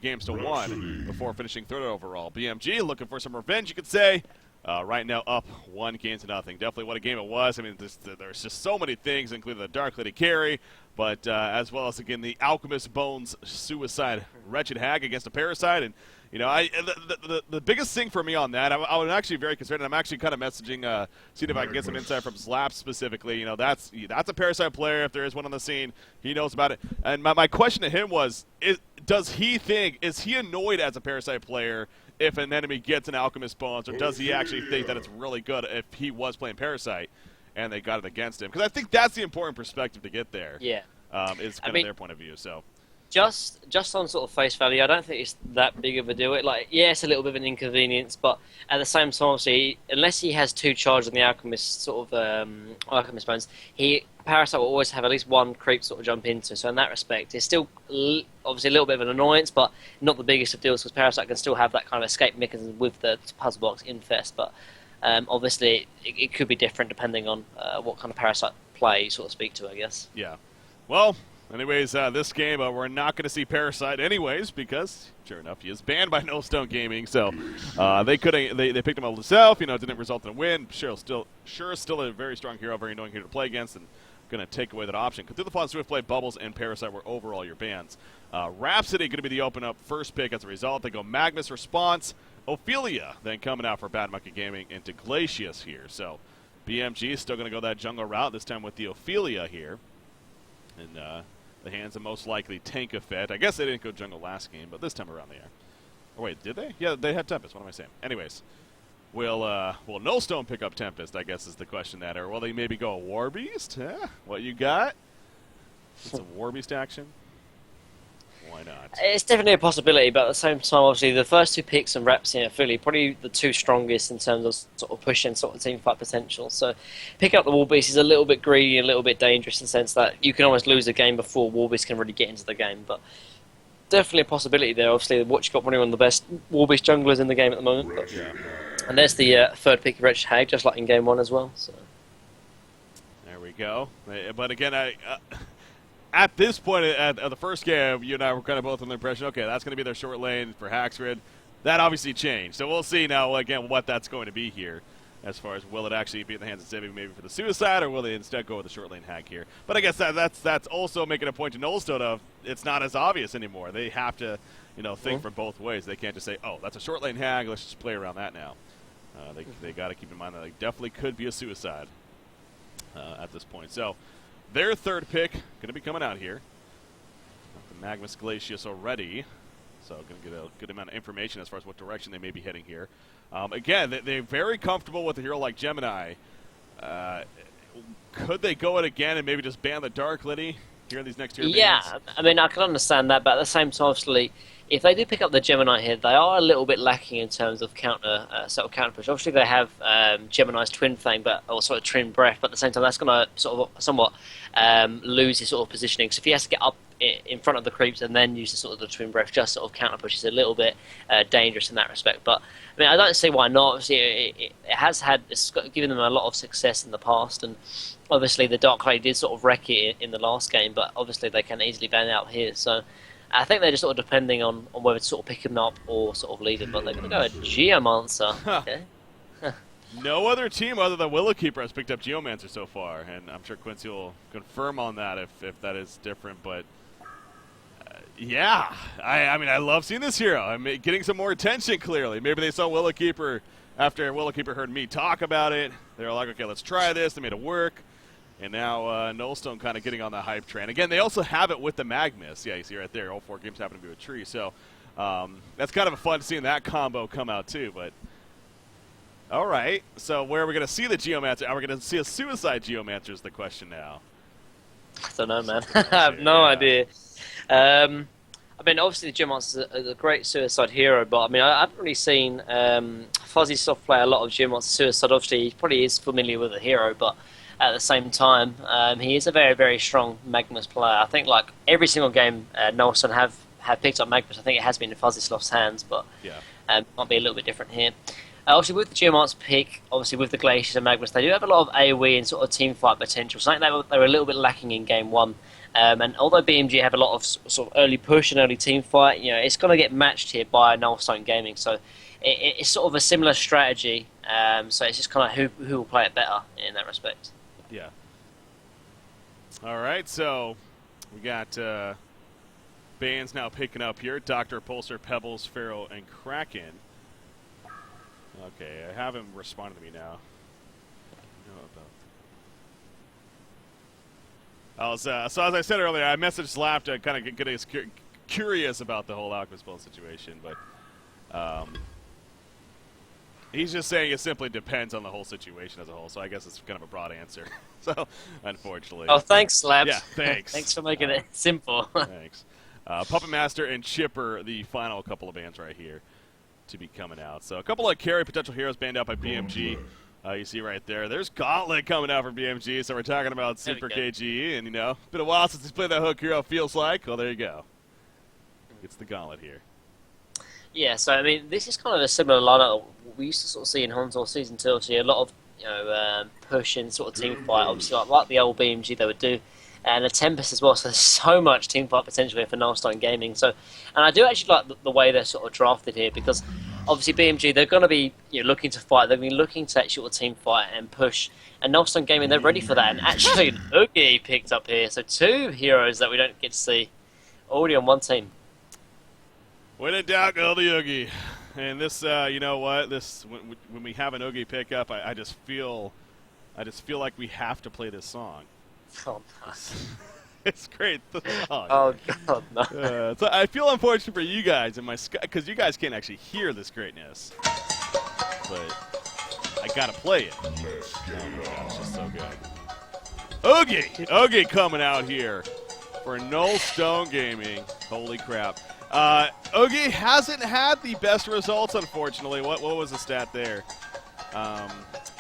games to 1 before finishing third overall. BMG looking for some revenge, you could say. Right now up 1 game to nothing. Definitely what a game it was. I mean, there's just so many things, including the Dark Lady carry, but as well as, again, the Alchemist Bones Suicide Wretched Hag against a Parasite. And, you know, the biggest thing for me on that, I was actually very concerned, and I'm actually kind of messaging, seeing if I can get some insight from Slap specifically. You know, that's a Parasite player. If there is one on the scene, he knows about it. And my question to him was, is he annoyed as a Parasite player if an enemy gets an Alchemist Bones, or does he actually think that it's really good if he was playing Parasite and they got it against him? Because I think that's the important perspective to get there. Yeah. Is kind of their point of view. So. Just on sort of face value, I don't think it's that big of a deal. Yeah, it's a little bit of an inconvenience, but at the same time, obviously, unless he has 2 charges on the Alchemist sort of Alchemist Bones, Parasite will always have at least 1 creep sort of jump into. So in that respect, it's still obviously a little bit of an annoyance, but not the biggest of deals because Parasite can still have that kind of escape mechanism with the puzzle box infest. But obviously, it could be different depending on what kind of Parasite play you sort of speak to, I guess. Yeah. Well. Anyways, this game, we're not going to see Parasite anyways because, sure enough, he is banned by Nostone Gaming. So they picked him up himself. You know, it didn't result in a win. Still a very strong hero, very annoying hero to play against, and going to take away that option. Cthulhuphon, Swiftblade, Bubbles, and Parasite were overall your bans. Rhapsody going to be the open-up first pick as a result. They go Magnus, Response, Ophelia, then coming out for Bad Monkey Gaming into Glacius here. So BMG is still going to go that jungle route, this time with the Ophelia here. And the hands of most likely tank effect. I guess they didn't go jungle last game, but this time around they are. Or wait, did they? Yeah, they had Tempest. What am I saying? Anyways, will Nostone pick up Tempest, I guess is the question that. Or will they maybe go a War Beast? What you got? It's a War Beast action? Why not? It's definitely a possibility, but at the same time, obviously, the first 2 picks and Rhapsody and Philly probably the 2 strongest in terms of sort of push and sort of team fight potential. So picking up the War Beast is a little bit greedy and a little bit dangerous in the sense that you can almost lose a game before War Beast can really get into the game. But definitely a possibility there. Obviously, Watch got one of the best War Beast junglers in the game at the moment. But, yeah. And there's the third pick of Wretched Hag, just like in game 1 as well. So. There we go. But again, at this point at the first game, you and I were kind of both on the impression, okay, that's going to be their short lane for Haxgrid. That obviously changed. So we'll see now, again, what that's going to be here as far as will it actually be in the hands of Civic maybe for the Suicide, or will they instead go with the short lane Hag here? But I guess that's also making a point to Nullstone of it's not as obvious anymore. They have to, think from both ways. They can't just say, oh, that's a short lane Hag, let's just play around that now. They got to keep in mind that it definitely could be a Suicide at this point. So their third pick going to be coming out here. The Magnus Glacius already. So going to get a good amount of information as far as what direction they may be heading here. Again, they're very comfortable with a hero like Gemini. Could they go it again and maybe just ban the Dark Lady here in these next 2 games? Yeah, I mean, I can understand that, but at the same time, obviously, if they do pick up the Gemini here, they are a little bit lacking in terms of counter push. Obviously, they have Gemini's Twin Fang, but also a Twin Breath, but at the same time, that's going to sort of somewhat lose his sort of positioning. So if he has to get up in front of the creeps and then use the Twin Breath, just sort of counter push is a little bit dangerous in that respect. But I mean, I don't see why not. Obviously, it's given them a lot of success in the past, and obviously the Dark Lady did sort of wreck it in the last game, but obviously they can easily ban it out here. So I think they're just sort of depending on whether to sort of pick him up or sort of leave him. But they're going to go a Geomancer. Okay. No other team other than Willowkeeper has picked up Geomancer so far, and I'm sure Quincy will confirm on that if that is different. But yeah, I mean, I love seeing this hero. I'm getting some more attention, clearly. Maybe they saw Willowkeeper after Willowkeeper heard me talk about it. They're like, okay, let's try this. They made it work. And now Nullstone kind of getting on the hype train. Again, they also have it with the Magnus. Yeah, you see right there, all 4 games happen to be with Tree. So that's kind of a fun seeing that combo come out too. But all right, so where are we going to see the Geomancer? Are we going to see a Suicide Geomancer is the question now. I don't know, man. I have no idea. I mean, obviously the Geomancer is a great Suicide hero, but I mean, I haven't really seen Fuzzy Soft play a lot of Geomancer Suicide. Obviously, he probably is familiar with the hero, but at the same time, he is a very, very strong Magnus player. I think like every single game Nullstone have picked up Magnus. I think it has been in Fuzzy Sloth's hands, but might be a little bit different here. Obviously, with the Geomancer pick, obviously with the Glaciers and Magnus, they do have a lot of AoE and sort of team fight potential. Something they were a little bit lacking in game 1. And although BMG have a lot of sort of early push and early team fight, it's going to get matched here by Nostone Gaming. So it's sort of a similar strategy. So it's just kind of who will play it better in that respect. Yeah. All right, so we got bands now picking up here. Dr. Pulsar, Pebbles, Pharaoh, and Kraken. Okay, I have him responding to me now. So as I said earlier, I messaged Slap to kind of get us curious about the whole Alchemist build situation, but he's just saying it simply depends on the whole situation as a whole, so I guess it's kind of a broad answer. So, unfortunately. Oh, thanks, Slabs. Yeah, thanks. Thanks for making it simple. Thanks. Puppet Master and Chipper, the final couple of bands right here to be coming out. So a couple of carry potential heroes banned out by BMG. You see right there. There's Gauntlet coming out for BMG, so we're talking about Super KGE, and been a while since he's played that hook hero, feels like. Well, there you go. It's the Gauntlet here. Yeah, so I mean, this is kind of a similar lineup we used to sort of see in Hanzo Season 2. So a lot of push and sort of team fight, obviously like the old BMG they would do, and a Tempest as well. So there's so much team fight potential here for Nostone Gaming. So, and I do actually like the way they're sort of drafted here, because obviously BMG, they're going to be looking to fight. They're going to be looking to actually team fight and push. And Nostone Gaming, they're ready for that. And actually, Oogie picked up here. So 2 heroes that we don't get to see already on one team. When in doubt, go the Oogie. And this, you know what? This when we have an Oogie pickup, I just feel like we have to play this song. Oh, no. It's great. Oh, God, no. So I feel unfortunate for you guys and because you guys can't actually hear this greatness. But I gotta play it. Oh my gosh, it's just so good. Oogie coming out here for Null Stone Gaming. Holy crap. Oogie hasn't had the best results, unfortunately. What was the stat there?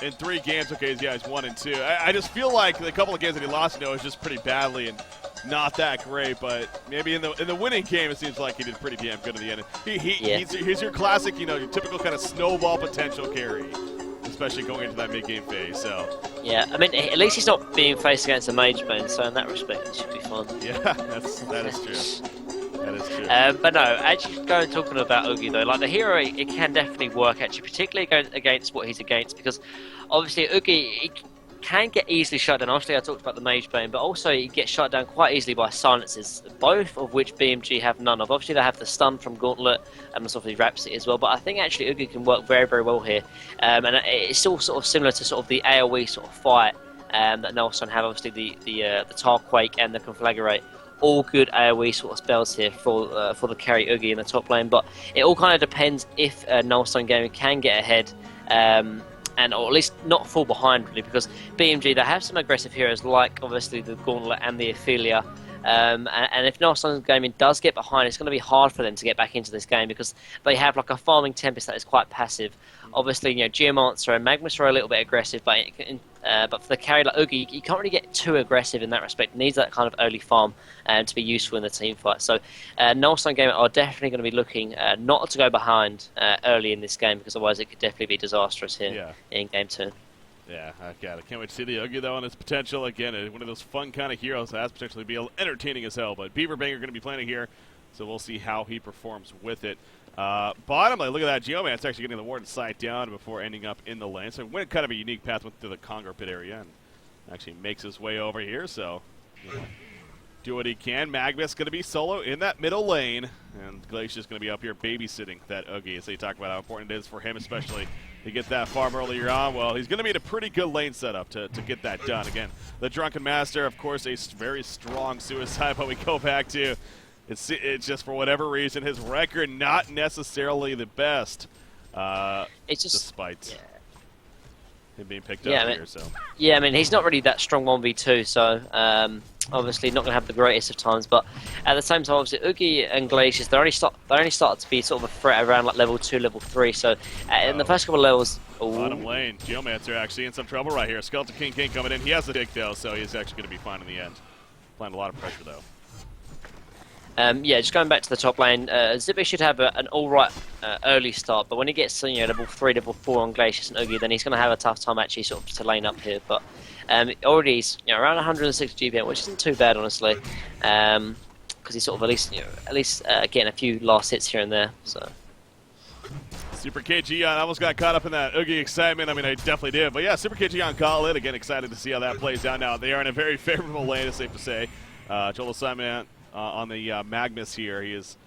In 3 games, okay, he's 1 and 2. I just feel like the couple of games that he lost, is just pretty badly and not that great. But maybe in the winning game, it seems like he did pretty damn good at the end. He's your classic, your typical kind of snowball potential carry, especially going into that mid-game phase. So yeah, I mean, at least he's not being faced against a mage bane, so in that respect, it should be fun. Yeah, that is true. That is true. But no, actually talking about Oogie though, like the hero, it can definitely work actually, particularly against what he's against, because obviously Oogie can get easily shut down. Obviously I talked about the Mage Bane, but also he gets shut down quite easily by silences, both of which BMG have none of. Obviously they have the stun from Gauntlet and obviously Rhapsody as well, but I think actually Oogie can work very, very well here. And it's still sort of similar to sort of the AoE sort of fight that Nostone have, obviously the Tarquake and the Conflagrate. All good AoE sort of spells here for the carry Oogie in the top lane, but it all kind of depends if Nostone Gaming can get ahead, and or at least not fall behind really, because BMG, they have some aggressive heroes like obviously the Gauntlet and the Ophelia, and if Nostone Gaming does get behind, it's going to be hard for them to get back into this game, because they have like a farming Tempest that is quite passive. Obviously, Geomancer and Magnus are a little bit aggressive, but for the carry like Oogie, you can't really get too aggressive in that respect. It needs that kind of early farm to be useful in the team fight. So Nostone Gaming are definitely going to be looking not to go behind early in this game, because otherwise it could definitely be disastrous here in game 2. Yeah, I can't wait to see the Oogie though and its potential. Again, one of those fun kind of heroes that has potentially be entertaining as hell. But Beaverbanger going to be playing it here, so we'll see how he performs with it. Bottom lane, look at that. Geomancer actually getting the Warden sight down before ending up in the lane. So went kind of a unique path, went through the Conqueror pit area and actually makes his way over here. So do what he can. Magnus going to be solo in that middle lane, and Glacier's going to be up here babysitting that Oogie. So you talk about how important it is for him, especially to get that farm earlier on. Well, he's going to be in a pretty good lane setup to get that done. Again, the Drunken Master, of course, a very strong suicide, but we go back to it's just for whatever reason his record not necessarily the best. It's just despite him being picked up here. So yeah, I mean he's not really that strong 1v2, so obviously not going to have the greatest of times. But at the same time, obviously Oogie and Glaciers they only started to be sort of a threat around like level 2, level 3. So in the first couple of levels, bottom lane, Geomancer actually in some trouble right here. Skeleton King coming in. He has the dig though, so he's actually going to be fine in the end. Applying a lot of pressure though. Yeah, just going back to the top lane, Zippy should have an alright early start, but when he gets level 3, level 4 on Glacius and Oogie, then he's going to have a tough time actually sort of to lane up here. But Already he's around 106 GPM, which isn't too bad, honestly. Because he's sort of at least getting a few last hits here and there. So. Super KG on almost got caught up in that Oogie excitement. I mean, I definitely did. But yeah, Super KG on Gauntlet. Again, excited to see how that plays out now. They are in a very favorable lane, it's safe to say. Joel Simon on the Magnus here. He is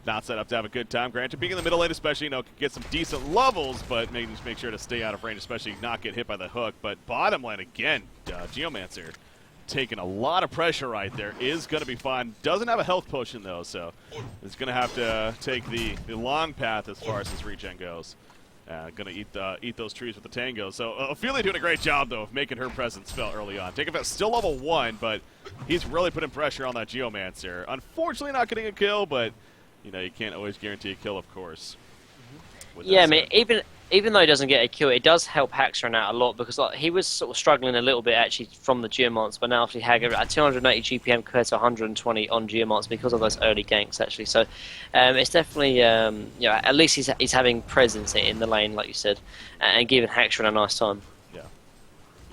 not set up to have a good time. Granted, being in the middle lane especially, could get some decent levels, but just make sure to stay out of range, especially not get hit by the hook. But bottom lane, again, Geomancer taking a lot of pressure right there. Is going to be fine. Doesn't have a health potion, though, so it's going to have to take the long path as far as his regen goes. Going to eat those trees with the tango. So Ophelia doing a great job, though, of making her presence felt early on. Taking still level 1, but he's really putting pressure on that Geomancer. Unfortunately, not getting a kill, but you can't always guarantee a kill, of course. Yeah, I mean, even though he doesn't get a kill, it does help Haxron out a lot because he was sort of struggling a little bit actually from the Geomonts, but now actually Hag at 280 GPM compared to 120 on Geomonts because of those early ganks actually. So it's definitely at least he's having presence in the lane, like you said, and giving Haxron a nice time. Yeah.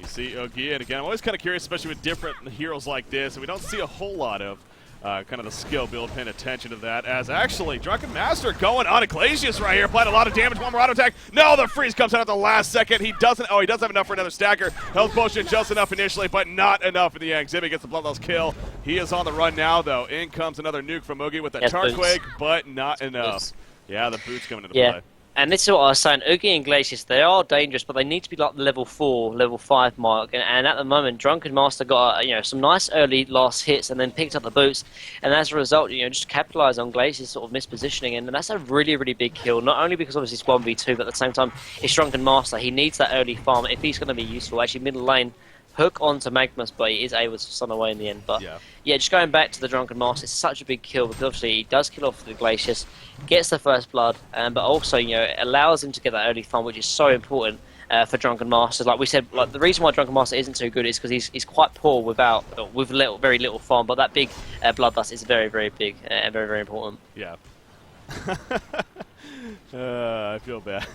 You see Oogie, and again, I'm always kind of curious, especially with different heroes like this, and we don't see a whole lot of. Kind of the skill build, paying attention to that, as actually Drunken Master going on Glacius right here, applying a lot of damage, one more auto attack. No, the freeze comes out at the last second. He does have enough for another stagger. Health potion just enough initially, but not enough in the end. Zibby gets the bloodless kill. He is on the run now, though. In comes another nuke from Oogie with the Tarquake, but not enough. Boots. Yeah, the boots coming into play. And this is what I was saying, Oogie and Glacius, they are dangerous, but they need to be like the level 4, level 5 mark. And at the moment, Drunken Master got some nice early last hits and then picked up the boots. And as a result, just capitalise on Glacius sort of mispositioning. And that's a really, really big kill, not only because obviously it's 1v2, but at the same time, it's Drunken Master. He needs that early farm if he's going to be useful. Actually, middle lane, hook onto Magnus, but he is able to stun away in the end. But yeah, just going back to the Drunken Master, it's such a big kill because obviously he does kill off the Glacius, gets the first blood, but also allows him to get that early farm, which is so important for Drunken Masters. Like we said, the reason why Drunken Master isn't too good is because he's quite poor with very little farm, but that big bloodlust is very, very big and very, very important. Yeah. I feel bad.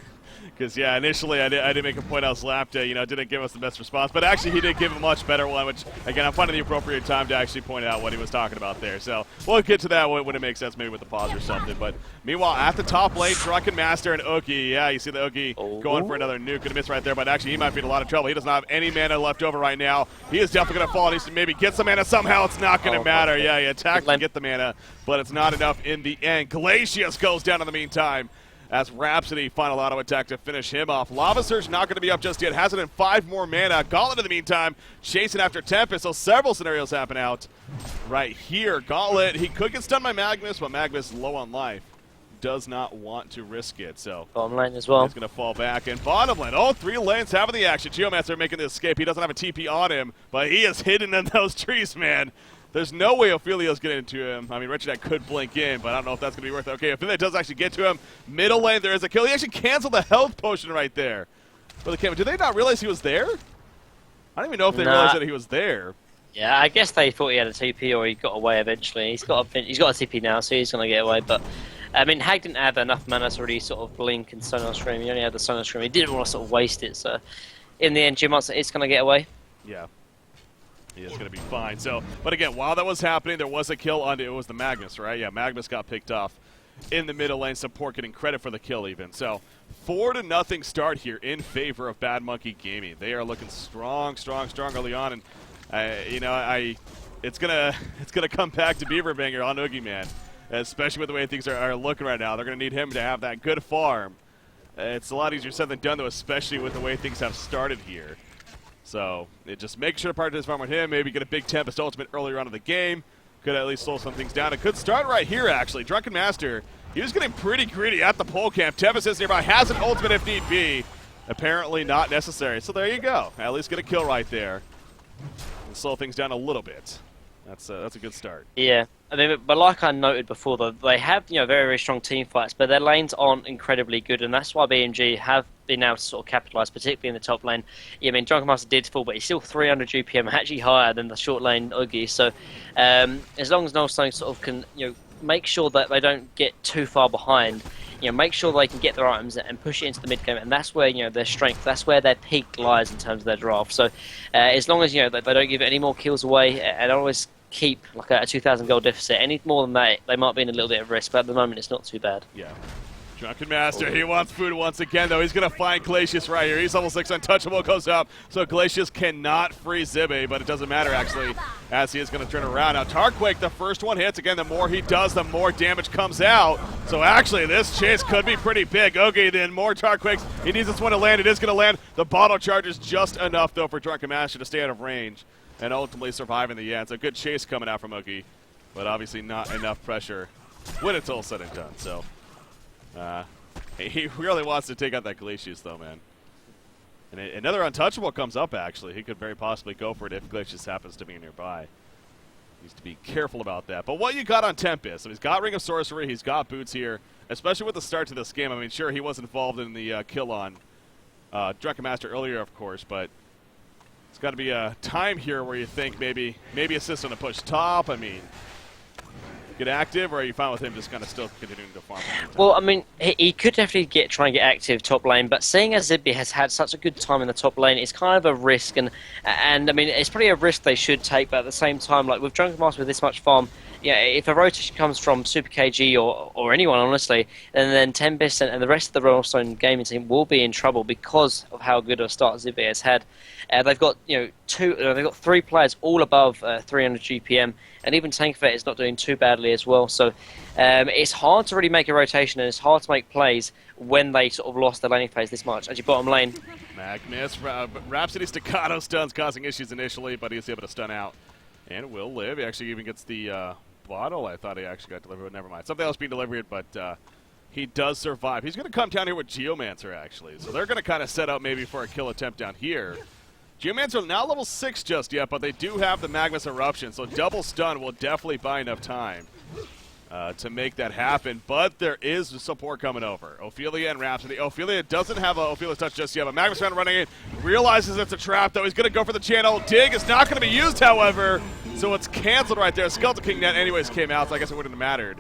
Because, initially I did make a point I was lapped at, didn't give us the best response. But actually, he did give a much better one, which, again, I'm finding the appropriate time to actually point out what he was talking about there. So we'll get to that when it makes sense, maybe with the pause or something. But meanwhile, at the top lane, Drunken Master and Oogie. Yeah, you see the Oogie going for another nuke. Going to miss right there, but actually, he might be in a lot of trouble. He does not have any mana left over right now. He is definitely going to fall. He needs to maybe get some mana somehow. It's not going to matter. Yeah, he attacks to get the mana, but it's not enough in the end. Glacius goes down in the meantime. As Rhapsody final auto attack to finish him off. Lava Surge not going to be up just yet. Has it in 5 more mana. Gauntlet in the meantime chasing after Tempest. So several scenarios happen out right here. Gauntlet, he could get stunned by Magnus, but Magnus low on life. Does not want to risk it. So bottom lane as well. He's going to fall back. And bottom lane, all 3 lanes having the action. Geomancer making the escape. He doesn't have a TP on him, but he is hidden in those trees, man. There's no way Ophelia's getting to him. I mean, Richard could blink in, but I don't know if that's going to be worth it. Okay, Ophelia does actually get to him. Middle lane, there is a kill. He actually canceled the health potion right there. For the camera. Did they not realize he was there? I don't even know if they realized that he was there. Yeah, I guess they thought he had a TP or he got away eventually. He's got a TP now, so he's going to get away. But, I mean, Hag didn't have enough mana to really sort of blink and Sonar Stream. He only had the Sonar Stream. He didn't want to sort of waste it, so in the end, Geomancer is going to get away. Yeah. He is going to be fine. So, but again, while that was happening, there was a kill on it was the Magnus, right? Yeah, Magnus got picked off in the middle lane. Support getting credit for the kill even. So, 4-0 start here in favor of Bad Monkey Gaming. They are looking strong early on, and it's gonna come back to Beaverbanger on Oogie Man, especially with the way things are looking right now. They're gonna need him to have that good farm. It's a lot easier said than done, though, especially with the way things have started here. So, just make sure to partner this farm with him. Maybe get a big Tempest ultimate earlier on in the game. Could at least slow some things down. It could start right here, actually. Drunken Master, he was getting pretty greedy at the pole camp. Tempest is nearby, has an ultimate if need be. Apparently not necessary. So there you go. At least get a kill right there. And slow things down a little bit. That's a good start. Yeah. I mean, but like I noted before, they have very, very strong team fights, but their lanes aren't incredibly good, and that's why BMG have been able to sort of capitalise, particularly in the top lane. Yeah, I mean, Drunken Master did fall, but he's still 300 GPM, actually higher than the short lane Oogie. So as long as Nostone sort of can make sure that they don't get too far behind, make sure they can get their items and push it into the mid game, and that's where their strength, that's where their peak lies in terms of their draft. So as long as they don't give any more kills away and always keep like a 2,000 gold deficit, any more than that, they might be in a little bit of risk. But at the moment, it's not too bad. Yeah. Drunken Master, he wants food once again, though. He's going to find Glacius right here. He's level 6, untouchable, goes up. So Glacius cannot free Zibby, but it doesn't matter, actually, as he is going to turn around. Now, Tarquake, the first one hits. Again, the more he does, the more damage comes out. So, actually, this chase could be pretty big. Oogie, then more Tarquakes. He needs this one to land. It is going to land. The bottle charge is just enough, though, for Drunken Master to stay out of range and ultimately survive in the end. It's a good chase coming out from Oogie, but obviously not enough pressure when it's all said and done. So, he really wants to take out that Glacius, though, man. And another untouchable comes up, actually. He could very possibly go for it if Glacius happens to be nearby. Needs to be careful about that. But what you got on Tempest? So he's got Ring of Sorcery. He's got boots here, especially with the start to this game. I mean, sure, he was involved in the kill on Drunken Master earlier, of course, but it's got to be a time here where you think maybe assist on a push top. I mean, get active, or are you fine with him just kind of still continuing to farm? Well, I mean, he could definitely try and get active top lane, but seeing as Zibby has had such a good time in the top lane, it's kind of a risk, and I mean, it's probably a risk they should take, but at the same time, like with Drunken Master with this much farm, if a rotation comes from Super KG or anyone, honestly, and then Tempest and the rest of the Nostone gaming team will be in trouble because of how good a start Zibby has had. They've got they've got 3 players all above 300 GPM, and even Tankvet is not doing too badly as well. So it's hard to really make a rotation, and it's hard to make plays when they sort of lost their laning phase this much. As your bottom lane, Magnus, Rhapsody staccato stuns causing issues initially, but he's able to stun out and will live. He actually even gets the bottle. I thought he actually got delivered, but never mind. Something else being delivered, but he does survive. He's going to come down here with Geomancer, actually. So they're going to kind of set up maybe for a kill attempt down here. Geomancer not level 6 just yet, but they do have the Magnus Eruption, so double stun will definitely buy enough time to make that happen. But there is support coming over. Ophelia and Rhapsody. Ophelia doesn't have a Ophelia's touch just yet, but Magnus running in, realizes it's a trap, though. He's going to go for the channel. Dig is not going to be used, however, so it's canceled right there. Skeleton King Net anyways came out, so I guess it wouldn't have mattered.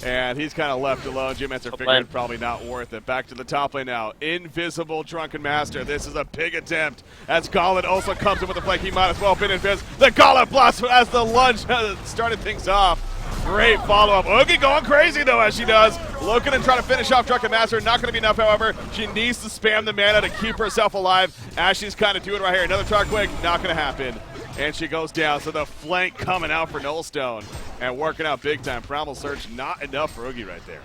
And he's kind of left alone. Geomancer figured probably not worth it. Back to the top lane now. Invisible Drunken Master. This is a big attempt. As Gauntlet also comes in with the flank, he might as well have been invis. The Gauntlet blast as the lunge started things off. Great follow-up. Oogie going crazy, though, as she does. Looking and trying to finish off Drunken Master. Not going to be enough, however. She needs to spam the mana to keep herself alive, as she's kind of doing right here. Another Tarquake, not going to happen. And she goes down, so the flank coming out for Nullstone and working out big time. Primal Surge, not enough for Oogie right there.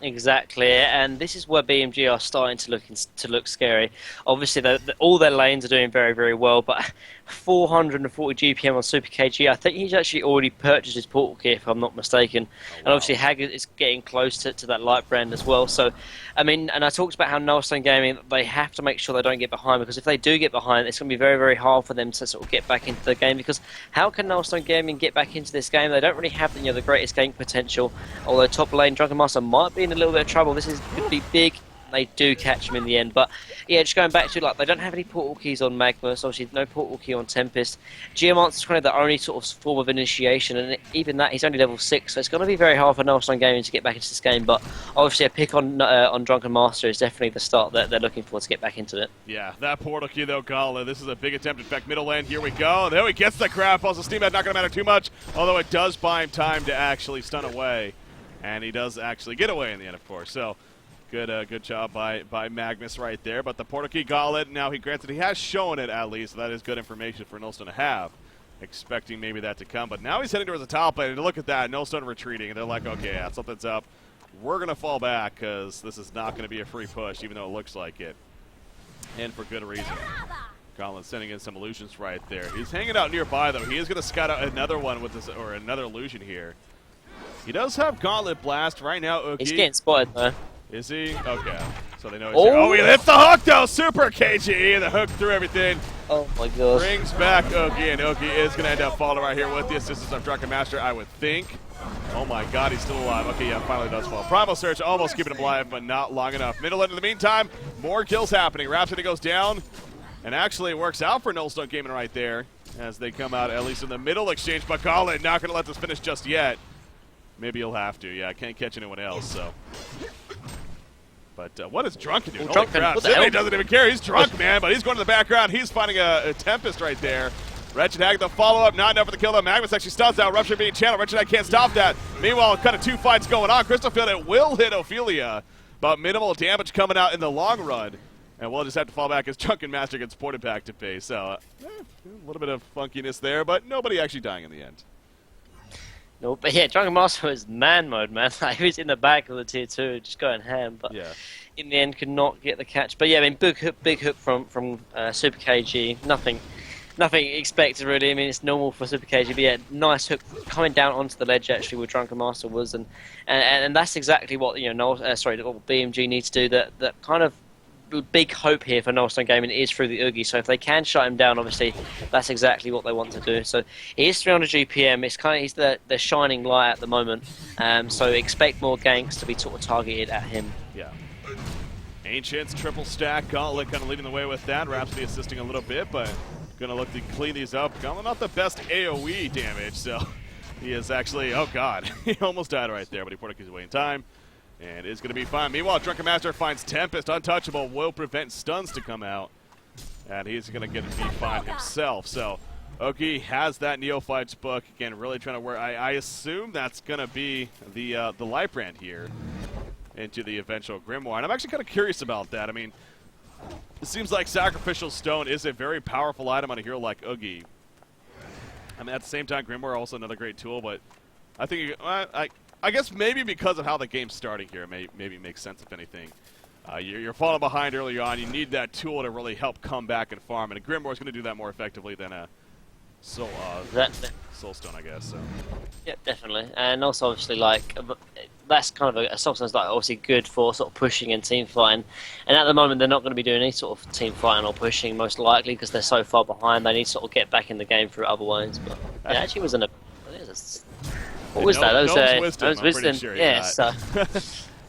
Exactly, and this is where BMG are starting to look scary. Obviously, all their lanes are doing very, very well, but 440 GPM on Super KG. I think he's actually already purchased his portal key, if I'm not mistaken. Oh, wow. And obviously, Hag is getting close to that light brand as well. So, I mean, and I talked about how Nostone Gaming, they have to make sure they don't get behind, because if they do get behind, it's going to be very, very hard for them to sort of get back into the game. Because how can Nostone Gaming get back into this game? They don't really have the greatest gank potential. Although top lane Drunken Master might be in a little bit of trouble. This could be big. They do catch him in the end, but yeah, just going back to they don't have any portal keys on Magnus. Obviously, no portal key on Tempest. Geomancer's kind of the only sort of form of initiation, and even that he's only level 6, so it's going to be very hard for Nostone Gaming to get back into this game. But obviously, a pick on Drunken Master is definitely the start that they're looking for to get back into it. Yeah, that portal key though, Gala. This is a big attempt. In fact, middle lane. Here we go. There he gets the grab. Also, Steamhead not going to matter too much, although it does buy him time to actually stun away, and he does actually get away in the end, of course. So. Good job by Magnus right there. But the portal key gauntlet, now he has shown it at least. So that is good information for Nullstone to have. Expecting maybe that to come. But now he's heading towards the top lane. And look at that, Nullstone retreating. And they're like, okay, yeah, something's up. We're going to fall back because this is not going to be a free push, even though it looks like it. And for good reason. Gauntlet sending in some illusions right there. He's hanging out nearby, though. He is going to scout out another one with this, or another illusion here. He does have Gauntlet Blast right now. Oogie. He's getting spotted, though. Is he? Okay. So they know he's here. Oh, he hits the hook, though! Super KG! The hook through everything. Oh, my gosh. Brings back Oogie, and Oogie is going to end up falling right here with the assistance of Drunken Master, I would think. Oh, my God, he's still alive. Okay, yeah, finally does fall. Primal Search almost keeping him alive, but not long enough. Middle end in the meantime, more kills happening. Rhapsody goes down, and actually it works out for Nullstone Gaming right there as they come out, at least in the middle exchange. But Gauntlet not going to let this finish just yet. Maybe he'll have to. Yeah, I can't catch anyone else, so But what is Drunken doing? Oh, Holy Drunken, crap. what the Sydney hell? doesn't even care. He's drunk, man, but he's going to the background. He's finding a Tempest right there. Wretched Hag, the follow-up, not enough for the kill, though. Magnus actually stuns out. Rupture being channeled. Wretched Hag can't stop that. Meanwhile, kind of two fights going on. Crystalfield, it will hit Ophelia, but minimal damage coming out in the long run. And we'll just have to fall back as Drunken Master gets ported back to base. So, a little bit of funkiness there, but nobody actually dying in the end. No, but yeah, Drunken Master was man mode, man. Like, he was in the back of the tier 2, just going ham, but in the end could not get the catch. But yeah, I mean, big hook from Super KG. Nothing expected really. I mean, it's normal for Super KG, but yeah, nice hook coming down onto the ledge actually where Drunken Master was, and that's exactly what what BMG needs to do. That kind of big hope here for Nostone Gaming is through the Oogie. So if they can shut him down, obviously that's exactly what they want to do. So he is 300 GPM. It's kind of he's the shining light at the moment. So expect more ganks to be sort of targeted at him. Yeah. Ancients triple stack. Gauntlet kind of leading the way with that. Rhapsody assisting a little bit, but gonna look to clean these up. Gauntlet not the best AOE damage, so he is actually. Oh god, he almost died right there, but he poured his way in time. And is going to be fine. Meanwhile, Drunken Master finds Tempest. Untouchable will prevent stuns to come out. And he's going to be fine himself. So, Oogie has that Neophyte's book. Again, really trying to work. I assume that's going to be the light brand here into the eventual Grimoire. And I'm actually kind of curious about that. I mean, it seems like Sacrificial Stone is a very powerful item on a hero like Oogie. I mean, at the same time, Grimoire also another great tool. But I think I guess maybe because of how the game's starting here, maybe makes sense if anything. You're falling behind early on. You need that tool to really help come back and farm, and a Grimoire's going to do that more effectively than a Soulstone, I guess. So. Yeah, definitely. And also, obviously, like that's kind of a Soulstone's like obviously good for sort of pushing and team fighting. And at the moment, they're not going to be doing any sort of team fighting or pushing, most likely, because they're so far behind. They need to sort of get back in the game through other ways. But it actually was what was that? That was wisdom. Sure yeah, so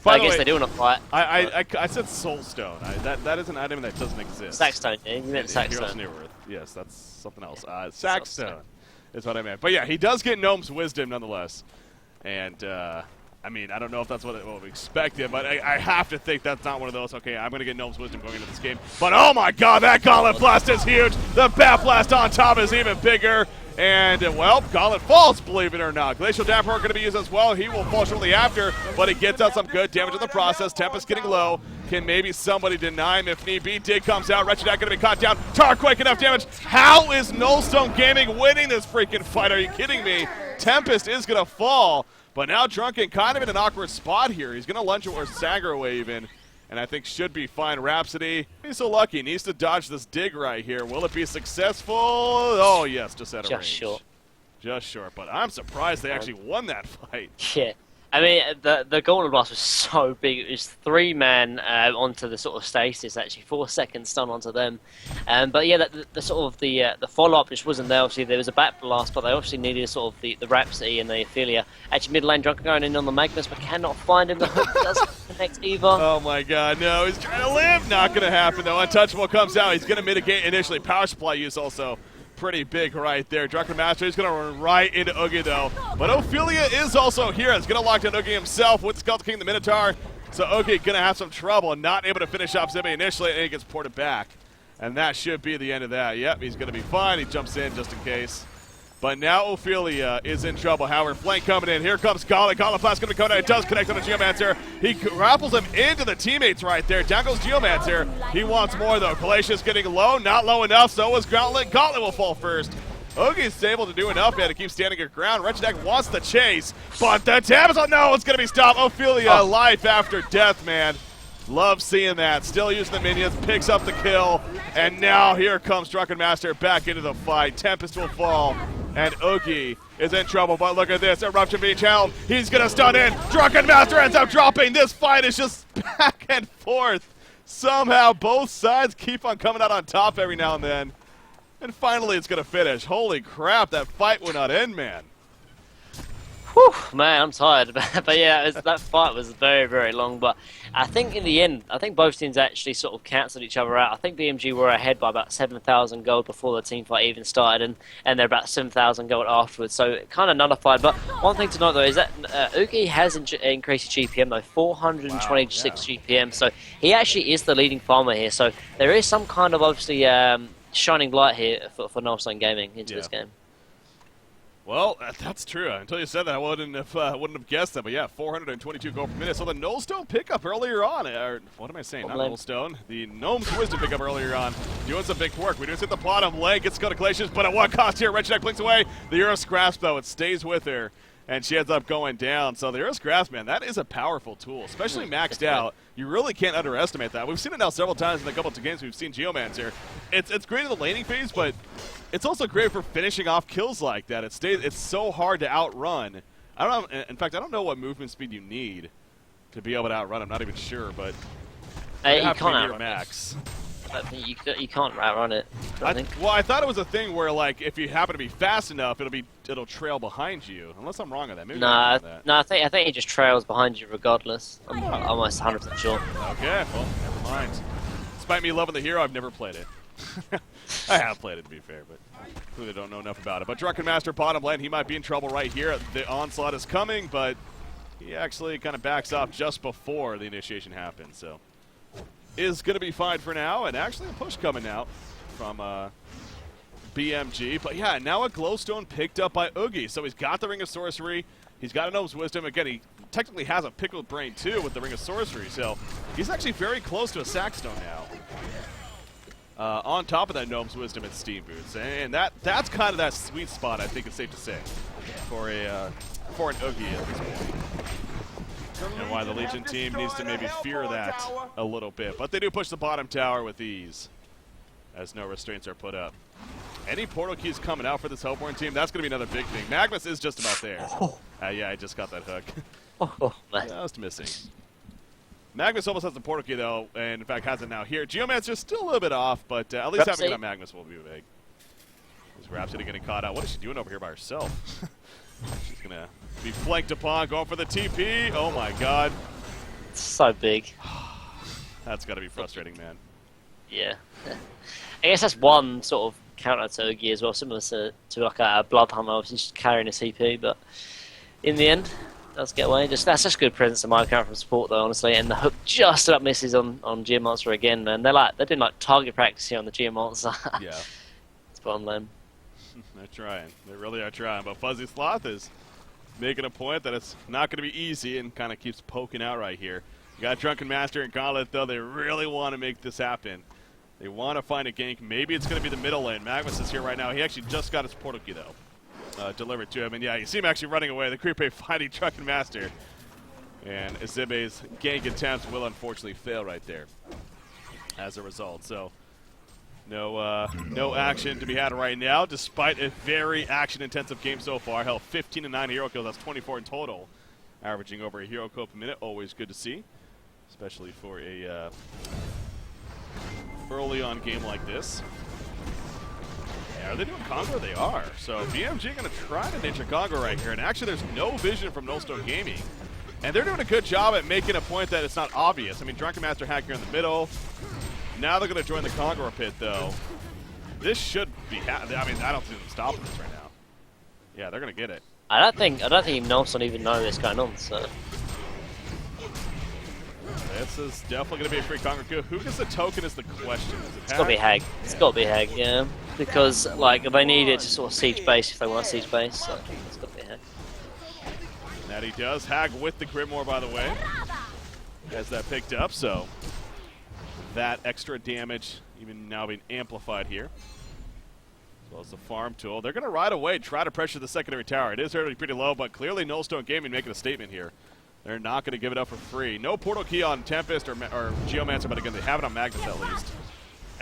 I guess they do want to fight. I said Soulstone. That is an item that doesn't exist. Sackstone, yeah? You meant Sackstone. Nearworth. Yes, that's something else. Sackstone is what I meant. But yeah, he does get Gnome's Wisdom nonetheless. And, I mean, I don't know if that's what we expected, but I have to think that's not one of those, okay, I'm going to get Gnome's Wisdom going into this game. But oh my god, that Gauntlet Blast is huge! The Bat Blast on top is even bigger! And, well, Gauntlet falls, believe it or not. Glacial Damper going to be used as well. He will fall shortly after, but he gets out some good damage in the process. Tempest getting low. Can maybe somebody deny him if need be? Dig comes out. Wretched Hag going to be caught down. Tarquake enough damage. How is Nullstone Gaming winning this freaking fight? Are you kidding me? Tempest is going to fall, but now Drunken kind of in an awkward spot here. He's going to lunge or stagger away even. And I think should be fine. Rhapsody, he's so lucky. Needs to dodge this dig right here. Will it be successful? Oh, yes, just out of range. Just short. Just short, but I'm surprised they actually won that fight. Yeah. I mean, the Gauntlet Blast was so big. It was 3-man onto the sort of stasis, actually. 4-second stun onto them. But yeah, the sort of the follow-up just wasn't there. Obviously, there was a Bat Blast, but they obviously needed sort of the Rhapsody and the Ophelia. Actually, mid lane, Drunken going in on the Magnus, but cannot find him. The hook doesn't connect either. Oh my god, no. He's trying to live. Not going to happen, though. Untouchable comes out. He's going to mitigate initially. Power supply use also. Pretty big right there. Drunken Master is going to run right into Oogie, though. But Ophelia is also here. He's going to lock down Oogie himself with Skeleton King the Minotaur. So Oogie going to have some trouble, not able to finish off Zibby initially, and he gets ported back. And that should be the end of that. Yep, he's going to be fine. He jumps in just in case. But now Ophelia is in trouble. Howard flank coming in. Here comes Gauntlet. Gauntlet Blast going to come down. It does connect on the Geomancer. He grapples him into the teammates right there. Down goes Geomancer. He wants more though. Glacius getting low. Not low enough. So is Gauntlet. Gauntlet will fall first. Oogie's able to do enough here to keep standing your ground. Wretched Hag wants the chase. But the Tempest. Oh no, it's going to be stopped. Ophelia life after death, man. Love seeing that. Still using the minions. Picks up the kill. And now here comes Drunken Master back into the fight. Tempest will fall. And Oogie is in trouble, but look at this. Eruption being channeled. He's going to stun in. Drunken Master ends up dropping. This fight is just back and forth. Somehow both sides keep on coming out on top every now and then. And finally it's going to finish. Holy crap, that fight will not end, man. Whew, man, I'm tired. But yeah, that fight was very, very long. But I think in the end, I think both teams actually sort of cancelled each other out. I think BMG were ahead by about 7,000 gold before the team fight even started, and they're about 7,000 gold afterwards. So it kind of nullified. But one thing to note though is that Oogie has increased his GPM though, 426 GPM. So he actually is the leading farmer here. So there is some kind of obviously shining light here for Nostone Gaming into this game. Well, that's true. Until you said that, I wouldn't have guessed that. But yeah, 422 gold per minute. So the Nostone pickup earlier on, or what am I saying? Not Nostone. The Gnome's Wisdom pickup earlier on, doing some big work. We just hit the bottom leg, gets Glaciers, but at what cost here? Wretched blinks away. The Eurus Grasp, though, it stays with her, and she ends up going down. So the Eurus Grasp, man, that is a powerful tool, especially maxed out. You really can't underestimate that. We've seen it now several times in a couple of games we've seen Geomancer. It's great in the laning phase, but it's also great for finishing off kills like that. It's so hard to outrun. I don't know. In fact, I don't know what movement speed you need to be able to outrun. I'm not even sure, but you have can't to be outrun max. You can't outrun it. Well, I thought it was a thing where, like, if you happen to be fast enough, it'll trail behind you. Unless I'm wrong on that. Maybe no, I think he just trails behind you regardless. I'm almost 100% sure. Okay, well, never mind. Despite me loving the hero, I've never played it. I have played it, to be fair, but clearly don't know enough about it. But Drunken Master bottom lane, he might be in trouble right here. The onslaught is coming, but he actually kind of backs off just before the initiation happens. So is going to be fine for now, and actually a push coming out from BMG. But yeah, now a glowstone picked up by Oogie. So he's got the Ring of Sorcery. He's got a Gnome's Wisdom. Again, he technically has a Pickled Brain too with the Ring of Sorcery. So he's actually very close to a Sackstone now. On top of that Gnome's Wisdom and Steam Boots. And that's kind of that sweet spot, I think it's safe to say, for an Oogie at this point. And why the Legion team needs to maybe fear that a little bit. But they do push the bottom tower with ease, as no restraints are put up. Any portal keys coming out for this Hellborn team? That's going to be another big thing. Magnus is just about there. Yeah, I just got that hook. Just missing. Magnus almost has the portal key, though, and in fact has it now here. Geomancer's still a little bit off, but at least having it on Magnus will be big. Is Rhapsody getting caught out? What is she doing over here by herself? She's going to be flanked upon, going for the TP. Oh, my God. It's so big. That's got to be frustrating, man. Yeah. I guess that's one sort of counter to Oogie as well, similar to like a Bloodhunter, obviously just carrying a CP, but in the end, does get away. That's just good presence of my character from support though, honestly. And the hook just about misses on Geomancer again, man. They're doing like target practice here on the Geomancer. Yeah. It's bottom lane. They're trying. They really are trying. But Fuzzy Sloth is making a point that it's not going to be easy and kind of keeps poking out right here. You got Drunken Master and Gauntlet though. They really want to make this happen. They want to find a gank. Maybe it's going to be the middle lane. Magnus is here right now. He actually just got his portal key though. Delivered to him, and yeah, you see him actually running away. The Creepe fighting Drunken Master, and Azibe's gank attempts will unfortunately fail right there as a result. So no action to be had right now, despite a very action-intensive game so far. Hell, 15 and 9 hero kills. That's 24 in total, averaging over a hero kill per minute. Always good to see, especially for a early-on game like this. Are they doing Conqueror? They are. So BMG going to try to ninja Conqueror right here. And actually, there's no vision from Nostone Gaming. And they're doing a good job at making a point that it's not obvious. I mean, Drunken Master hack here in the middle. Now they're going to join the Conqueror pit, though. This should be... I mean, I don't see them stopping this right now. Yeah, they're going to get it. I don't think Nostone even know what's going on, so... This is definitely going to be a free Conqueror kill. Who gets the token is the question. Is it It's got to be Hag. It's got to be Hag, yeah. Because, like, they need it to sort of siege base if they want to siege base, so it's got to be Hag. That he does. Hag with the Grimoire, by the way. Has that picked up, so that extra damage even now being amplified here. As well as the farm tool. They're going to ride away, try to pressure the secondary tower. It is already pretty low, but clearly Nostone Gaming making a statement here. They're not going to give it up for free. No portal key on Tempest or Geomancer, but again, they have it on Magnus at least.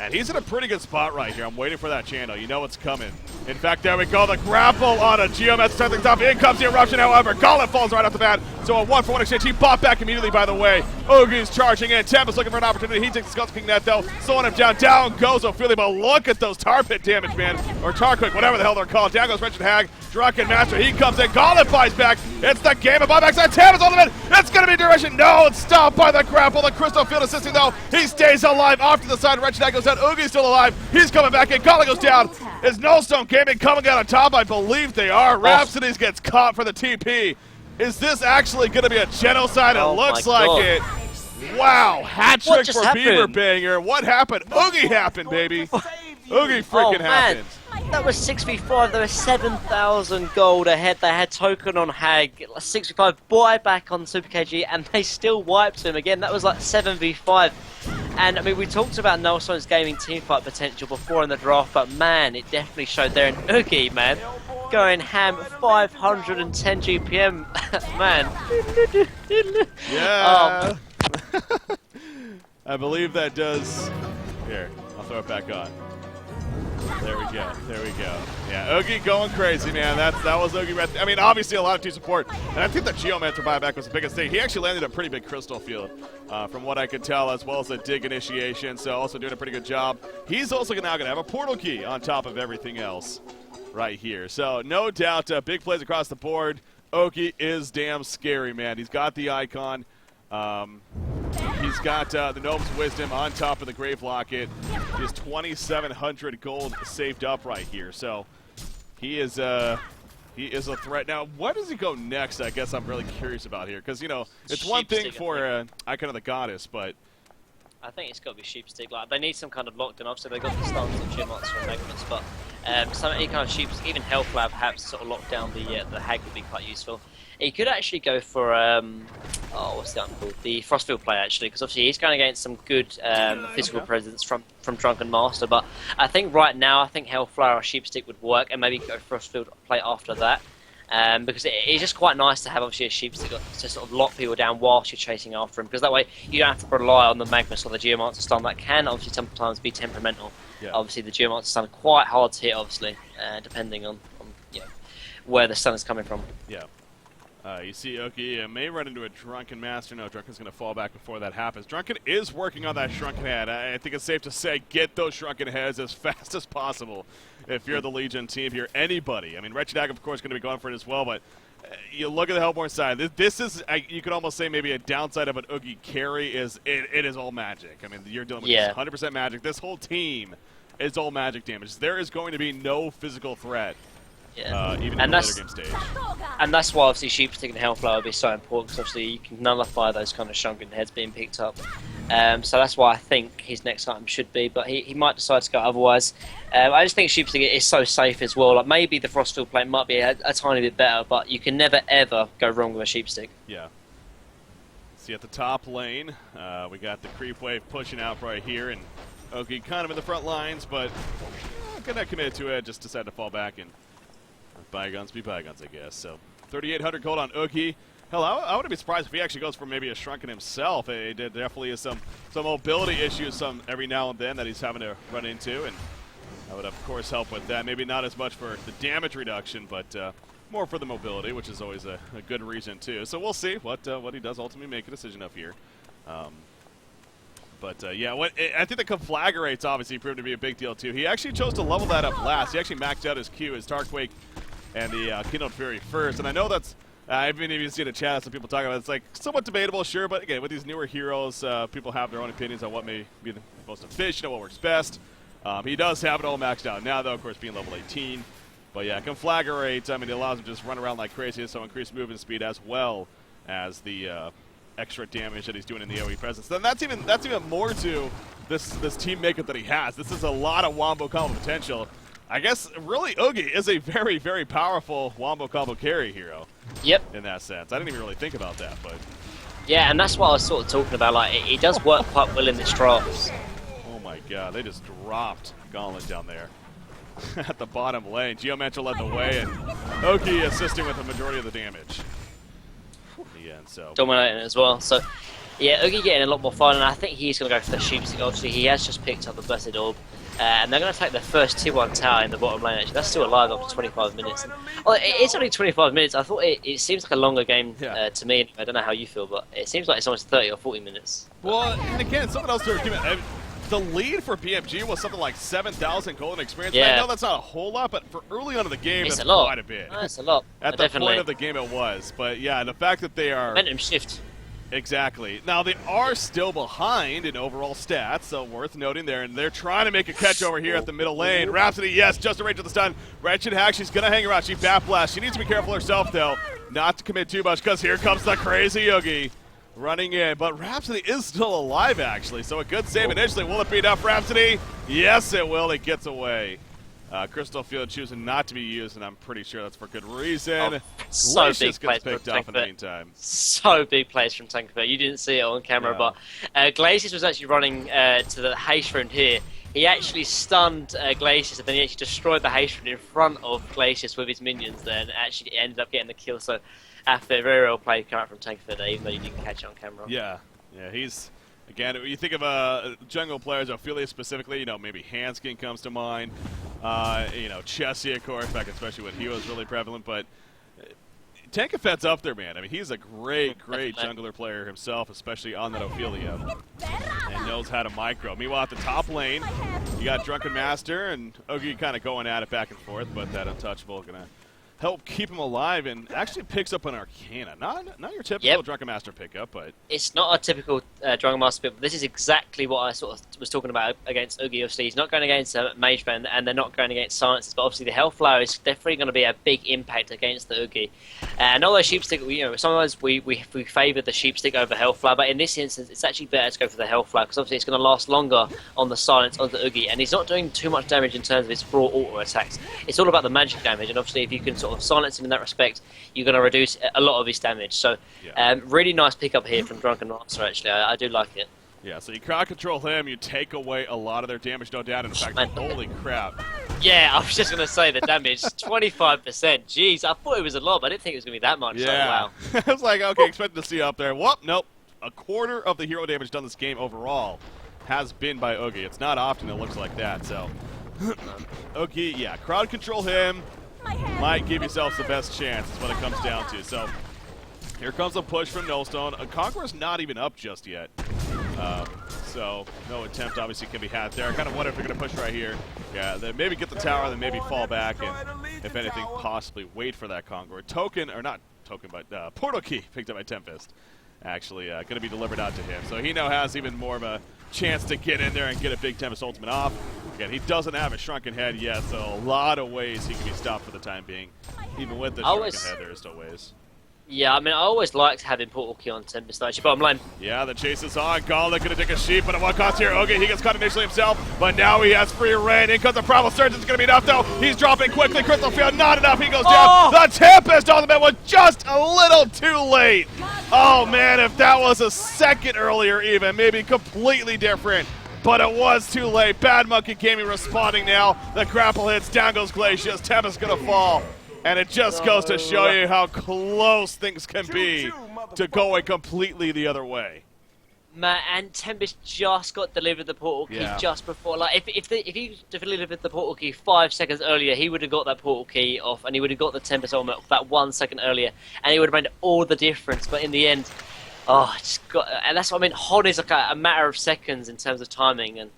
And he's in a pretty good spot right here. I'm waiting for that channel. You know what's coming. In fact, there we go. The grapple on a Geomet's something tough. In comes the eruption, however. Gauntlet falls right off the bat. So a 1-for-1 exchange. He bought back immediately, by the way. Oogie's charging in. Tempest looking for an opportunity. He takes the Skull King net, though. Slowing him down. Down goes Ophelia. But look at those tar pit damage, man. Or tar quick, whatever the hell they're called. Down goes Wretched Hag. Drunken Master. He comes in. Gauntlet buys back. It's the game of buybacks. And Tempest on the mid. It's going to be duration. No, it's stopped by the grapple. The Crystal Field assisting, though. He stays alive. Off to the side. Wretched Hag goes down. Oogie's still alive. He's coming back in. Gauntlet goes down. Is Nostone Gaming coming out on top? I believe they are. Rhapsodies gets caught for the TP. Is this actually going to be a genocide? It looks like it. Wow. Hat trick for Beaver Banger. What happened? Oogie happened, baby. Oogie freaking happened. That was 6v5. There was 7,000 gold ahead. They had token on Hag. 6v5 buyback on Super KG, and they still wiped him again. That was like 7v5. And I mean, we talked about Nostone's gaming teamfight potential before in the draft, but man, it definitely showed there. And Oogie, man, going ham, 510 GPM, man. Yeah. I believe that does. Here, I'll throw it back on. There we go. There we go. Yeah, Oogie going crazy, man. That was Oogie. I mean, obviously a lot of team support, and I think the Geomancer buyback was the biggest thing. He actually landed a pretty big crystal field, from what I could tell, as well as a dig initiation. So also doing a pretty good job. He's also now going to have a portal key on top of everything else, right here. So no doubt, big plays across the board. Oogie is damn scary, man. He's got the icon. He's got the Gnome's Wisdom on top of the Grave Locket. He has 2,700 gold saved up right here. So he is a threat. Now, where does he go next? I guess I'm really curious about here. Because, you know, it's one thing for Icon of the Goddess, but I think it's got to be Sheepstick. Like, they need some kind of lockdown. Obviously, they've got the stuns of Geomancer and Magnus, but any kind of Sheepstick, even Hellflower, perhaps, to sort of lock down the Hag would be quite useful. He could actually go for, what's that called? The Frostfield play, actually, because obviously he's going against some good physical presence from Drunken Master, but I think right now, I think Hellflower or Sheepstick would work, and maybe go Frostfield play after that. Because it's just quite nice to have, obviously, a Sheepstick to sort of lock people down whilst you're chasing after him, because that way you don't have to rely on the Magnus or the Geomancer stun. That can obviously sometimes be temperamental. Yeah. Obviously, the Geomancer stun quite hard to hit, obviously, depending on where the stun is coming from. Yeah. You see Oogie may run into a Drunken Master. No, Drunken's going to fall back before that happens. Drunken is working on that Shrunken Head. I think it's safe to say get those Shrunken Heads as fast as possible if you're the Legion team, if you're anybody. I mean, Wretched Hag, of course, going to be going for it as well, but you look at the Hellborn side. This is, you could almost say maybe a downside of an Oogie carry is it is all magic. I mean, you're dealing with 100% magic. This whole team is all magic damage. There is going to be no physical threat. Yeah. Even in the later game stage. And that's why obviously Sheepstick and Hellflower would be so important, because obviously you can nullify those kind of shrunken heads being picked up. So that's why I think his next item should be, but he might decide to go otherwise. I just think Sheepstick is so safe as well. Like, maybe the Frostfield plate might be a tiny bit better, but you can never ever go wrong with a Sheepstick. Yeah. See, at the top lane, we got the creep wave pushing out right here, and Oogie kind of in the front lines, but not committed to it, just decided to fall back and bygones be bygones, I guess. So 3,800 gold on Oogie. Hell, I wouldn't be surprised if he actually goes for maybe a Shrunken himself. It definitely is some mobility issues every now and then that he's having to run into, and that would of course help with that. Maybe not as much for the damage reduction, but more for the mobility, which is always a good reason too. So we'll see what he does ultimately make a decision of here. Yeah, I think the Conflagrate's obviously proved to be a big deal too. He actually chose to level that up last. He actually maxed out his Q, his Tarquake, and the Kindled Fury first. And I know that's, I haven't even seen a chat some people talking about it. It's like somewhat debatable, sure, but again, with these newer heroes, people have their own opinions on what may be the most efficient, what works best. He does have it all maxed out now, though, of course, being level 18. But yeah, Conflagrate, I mean, it allows him to just run around like crazy, so increased movement speed as well as the extra damage that he's doing in the AoE presence. Then that's even more to this team makeup that he has. This is a lot of wombo combo potential. I guess really Oogie is a very, very powerful wombo combo carry hero. Yep. In that sense, I didn't even really think about that, but yeah, and that's what I was sort of talking about. Like, it does work quite well in this draft. Oh my God, they just dropped Gauntlet down there at the bottom lane. Geomancer led the way, and Oogie assisting with the majority of the damage. Yeah, and so dominating as well. So Yeah, Oogie getting a lot more fun, and I think he's going to go for the sheepstick. Obviously, he has just picked up the Blessed Orb. And they're going to take their first tier 1 tower in the bottom lane, actually. That's still alive after 25 minutes. And, well, it's only 25 minutes. I thought it seems like a longer game to me. I don't know how you feel, but it seems like it's almost 30 or 40 minutes. Well, and again, something else to argument. The lead for BMG was something like 7,000 golden experience. Yeah. I know that's not a whole lot, but for early on in the game, It's that's a lot. quite a bit. That's a lot. At the Definitely. point of the game, it was. But yeah, the fact that they are... Momentum shift. Exactly. Now, they are still behind in overall stats, so worth noting there. And they're trying to make a catch over here at the middle lane. Rhapsody, yes, just a range of the stun. Wretched Hack, she's going to hang around. She bat blast. She needs to be careful herself, though, not to commit too much, because here comes the crazy Oogie running in. But Rhapsody is still alive, actually, so a good save initially. Will it be enough, Rhapsody? Yes, it will. It gets away. Crystal Field choosing not to be used, and I'm pretty sure that's for good reason. So big Glacius plays gets picked from off in the Tempest. meantime. So big plays from Conqueror. You didn't see it on camera, No. but Glacius was actually running to the haste rune here. He actually stunned Glacius, and then he actually destroyed the haste rune in front of Glacius with his minions there, and actually ended up getting the kill. So after a very well played current from Conqueror there, even though you didn't catch it on camera. Yeah, he's, again, you think of jungle players, Ophelia specifically, maybe Hanskin comes to mind, Chessie, of course, back especially when he was really prevalent, but Tankafet's up there, man. I mean, he's a great jungler player himself, especially on that Ophelia, and knows how to micro. Meanwhile, at the top lane, you got Drunken Master and Oogie kind of going at it back and forth, but that Untouchable going to help keep him alive, and actually picks up an Arcana. Not your typical Drunken Master pickup, but... It's not a typical Drunken Master pick, but this is exactly what I sort of was talking about against Oogie. Obviously, he's not going against Mage Band, and they're not going against Silences, but obviously the Health Flower is definitely going to be a big impact against the Oogie. And although Sheepstick, sometimes we favour the Sheepstick over Health Flower, but in this instance, it's actually better to go for the Health Flower, because obviously it's going to last longer on the Silence of the Oogie, and he's not doing too much damage in terms of his raw auto attacks. It's all about the magic damage, and obviously if you can sort of silence him in that respect, you're going to reduce a lot of his damage. So, really nice pickup here from Drunken Master, actually. I do like it. Yeah, so you crowd control him, you take away a lot of their damage, no doubt. In fact, holy crap. Yeah, I was just going to say the damage, 25%. Jeez, I thought it was a lot, but I didn't think it was going to be that much. Yeah. So, wow. I was like, okay, expecting to see up there. Whoop, nope. A quarter of the hero damage done this game overall has been by Oogie. It's not often it looks like that, so... Oogie, yeah, crowd control him. Might give yourselves the best chance is what it comes down to. So here comes a push from Nostone. Conqueror's not even up just yet. So no attempt obviously can be had there. I kind of wonder if they're going to push right here. Yeah, then maybe get the tower, then maybe fall back, and if anything, possibly wait for that Conqueror. But Portal Key picked up by Tempest. Actually going to be delivered out to him. So he now has even more of a chance to get in there and get a big Tempest ultimate off. Again, he doesn't have a Shrunken Head yet, so a lot of ways he can be stopped for the time being. Even with the Shrunken Head, there are still ways. Yeah, I mean, I always liked having Portal Key on Tempest, actually. Bottom line. Yeah, the chase is on. Garlic gonna take a sheep, but at what cost here? Okay, he gets caught initially himself, but now he has free reign. In comes the Primal Surge. It's gonna be enough, though. He's dropping quickly. Crystal Field, not enough. He goes down. The Tempest ultimate was just a little too late. Oh, man, if that was a second earlier even, maybe completely different. But it was too late. Bad Monkey Gaming responding now. The grapple hits. Down goes Glacius. Tempest gonna fall. And it just goes to show you how close things can be to going completely the other way. Man, and Tempest just got delivered the Portal Key just before. Like, if he delivered the Portal Key 5 seconds earlier, he would have got that Portal Key off, and he would have got the Tempest ultimate off that 1 second earlier, and he would have made all the difference. But in the end, and that's what I mean. Hod is like a matter of seconds in terms of timing, and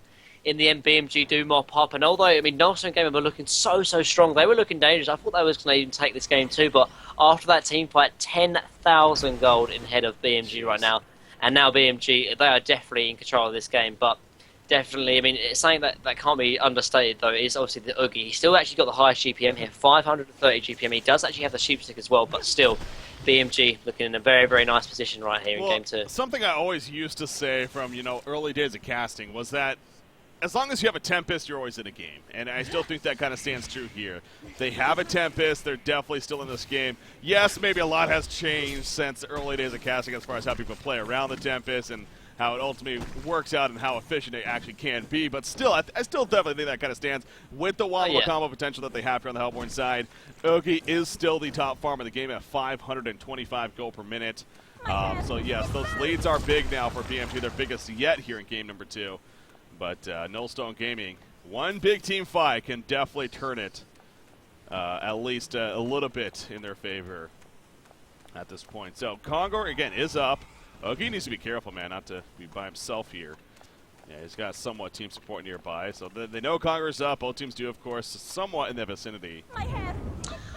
in the end, BMG do mop up. And although, I mean, Nostone and Gnomon were looking so strong, they were looking dangerous. I thought they was going to even take this game too, but after that team fight, 10,000 gold in head of BMG right now. And now BMG, they are definitely in control of this game, but definitely, I mean, it's something that can't be understated, though, is obviously the Oogie. He's still actually got the highest GPM here, 530 GPM. He does actually have the Sheepstick as well, but still, BMG looking in a very nice position right here in Game 2. Something I always used to say from, early days of casting was that as long as you have a Tempest, you're always in a game. And I still think that kind of stands true here. They have a Tempest. They're definitely still in this game. Yes, maybe a lot has changed since the early days of casting as far as how people play around the Tempest and how it ultimately works out and how efficient it actually can be. But still, I still definitely think that kind of stands with the wombo combo potential that they have here on the Hellborn side. Oogie is still the top farm of the game at 525 gold per minute. So yes, those leads are big now for BMG, their biggest yet here in game number 2. But Nostone Gaming, one big team fight can definitely turn it at least a little bit in their favor at this point. So Conqueror, again, is up. Oogie needs to be careful, man, not to be by himself here. Yeah, he's got somewhat team support nearby, so they know Conqueror's up. Both teams do, of course, somewhat in the vicinity.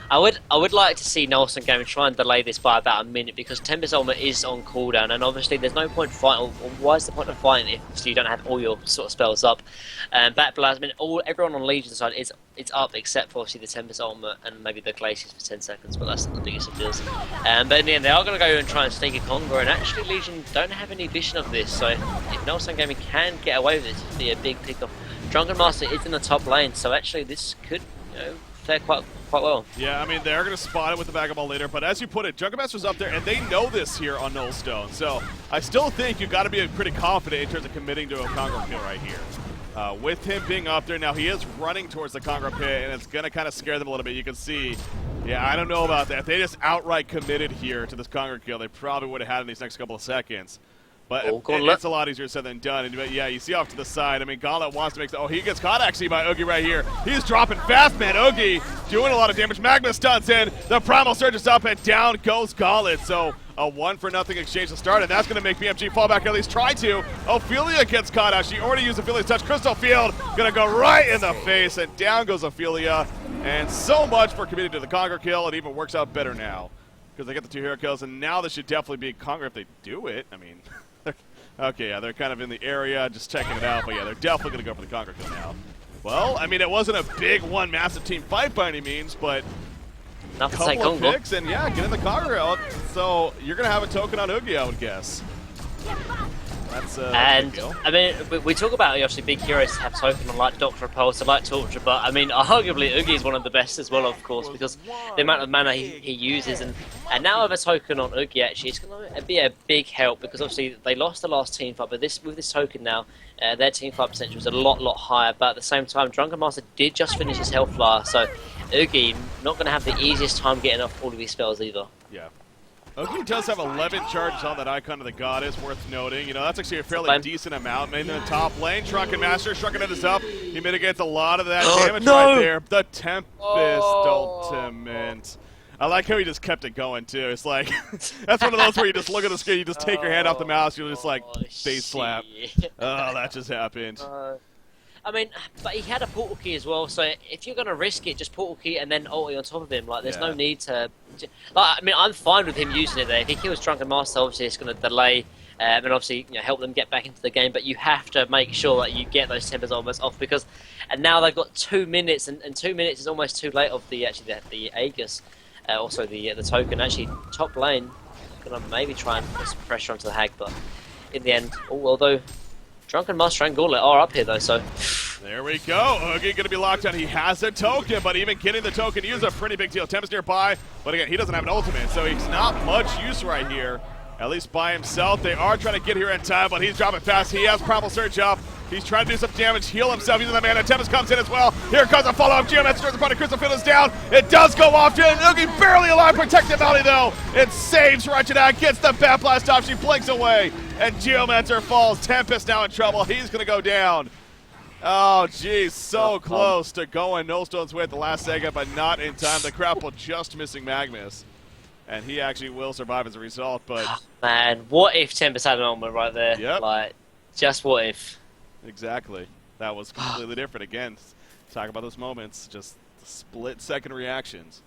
I would like to see Nelson Gaming try and delay this by about a minute because Tempest Ultimate is on cooldown, and obviously there's no point fighting. Or why is the point of fighting if you don't have all your sort of spells up? Backblast, I mean, everyone on Legion side is up except for obviously the Tempest Ultimate and maybe the Glaciers for 10 seconds, but that's not the biggest of deals. But in the end, they are going to go and try and sneak a Conqueror, and actually Legion don't have any vision of this, so if Nelson Gaming can get away with this, it'd be a big pick-up. Drunken Master is in the top lane, so actually this could, fare quite well. Yeah, I mean, they're going to spot it with the Vagabond later, but as you put it, Drunken Master's up there, and they know this here on Nostone, so I still think you've got to be pretty confident in terms of committing to a Conqueror kill right here. With him being up there, now he is running towards the Conqueror pit, and it's going to kind of scare them a little bit. You can see, yeah, I don't know about that. If they just outright committed here to this Conqueror kill, they probably would have had in these next couple of seconds. But it's a lot easier said than done. And yeah, you see off to the side. I mean, Gauntlet wants to make... Oh, he gets caught actually by Oogie right here. He's dropping fast, man. Oogie doing a lot of damage. Magma stuns in. The Primal Surge is up, and down goes Gauntlet. So a 1-for-0 exchange to start, and that's going to make BMG fall back, or at least try to. Ophelia gets caught out. She already used Ophelia's touch. Crystal Field going to go right in the face, and down goes Ophelia. And so much for committing to the Conqueror kill. It even works out better now because they get the 2 hero kills, and now this should definitely be Conqueror if they do it. I mean... Okay, yeah, they're kind of in the area, just checking it out, but yeah, they're definitely going to go for the Conqueror kill now. Well, I mean, it wasn't a big one massive team fight by any means, but a couple of picks, and yeah, getting the Conqueror out. So you're going to have a token on Oogie, I would guess. That's and I mean, we talk about obviously big heroes have token on like Doctor Repulse, like Torture, but I mean, arguably Oogie is one of the best as well, of course, because the amount of mana he uses, and now with a token on Oogie, actually, it's going to be a big help because obviously they lost the last team fight, but with this token now, their team fight potential is a lot higher. But at the same time, Drunken Master did just finish his health bar, so Oogie not going to have the easiest time getting off all of his spells either. Yeah. Oogie does have 11 charges on that icon of the goddess, worth noting. You know, that's actually a fairly decent amount. Made in the top lane, Drunken Master, Shrunken Head is up. He mitigates a lot of that damage right there. The Tempest Ultimate. I like how he just kept it going, too. It's like, that's one of those where you just look at the screen, you just take your hand off the mouse, you're just like, face slap. Oh, that just happened. I mean, but he had a portal key as well, so if you're going to risk it, just portal key and then ulti on top of him. Like, there's no need to... Like, I mean, I'm fine with him using it there. If he kills Drunken Master, obviously it's going to delay and obviously help them get back into the game, but you have to make sure that you get those Tempest almost off because... And now they've got 2 minutes, and 2 minutes is almost too late of the Aegis, also the token. Actually, top lane, going to maybe try and put some pressure onto the Hag, but in the end, although... Drunken Master and Gauntlet are up here though, so... There we go. Oogie going to be locked on. He has a token, but even getting the token is a pretty big deal. Tempest nearby, but again, he doesn't have an ultimate, so he's not much use right here. At least by himself. They are trying to get here in time, but he's dropping fast. He has Primal Surge up. He's trying to do some damage, heal himself using the mana. Tempest comes in as well. Here comes a follow-up. Geomancer starts the party. Crystal Field is down. It does go off. Oogie barely alive. Protective Valley, though. It saves Ratchet, gets the Bat Blast off. She blinks away, and Geomancer falls. Tempest now in trouble. He's going to go down. Oh, geez, so close to going Nostone's way at the last second, but not in time. The grapple just missing Magnus. And he actually will survive as a result, but... Oh, man, what if Tempest had an ultimate right there? Yep. Like, just what if? Exactly. That was completely different. Again, talk about those moments, just split-second reactions.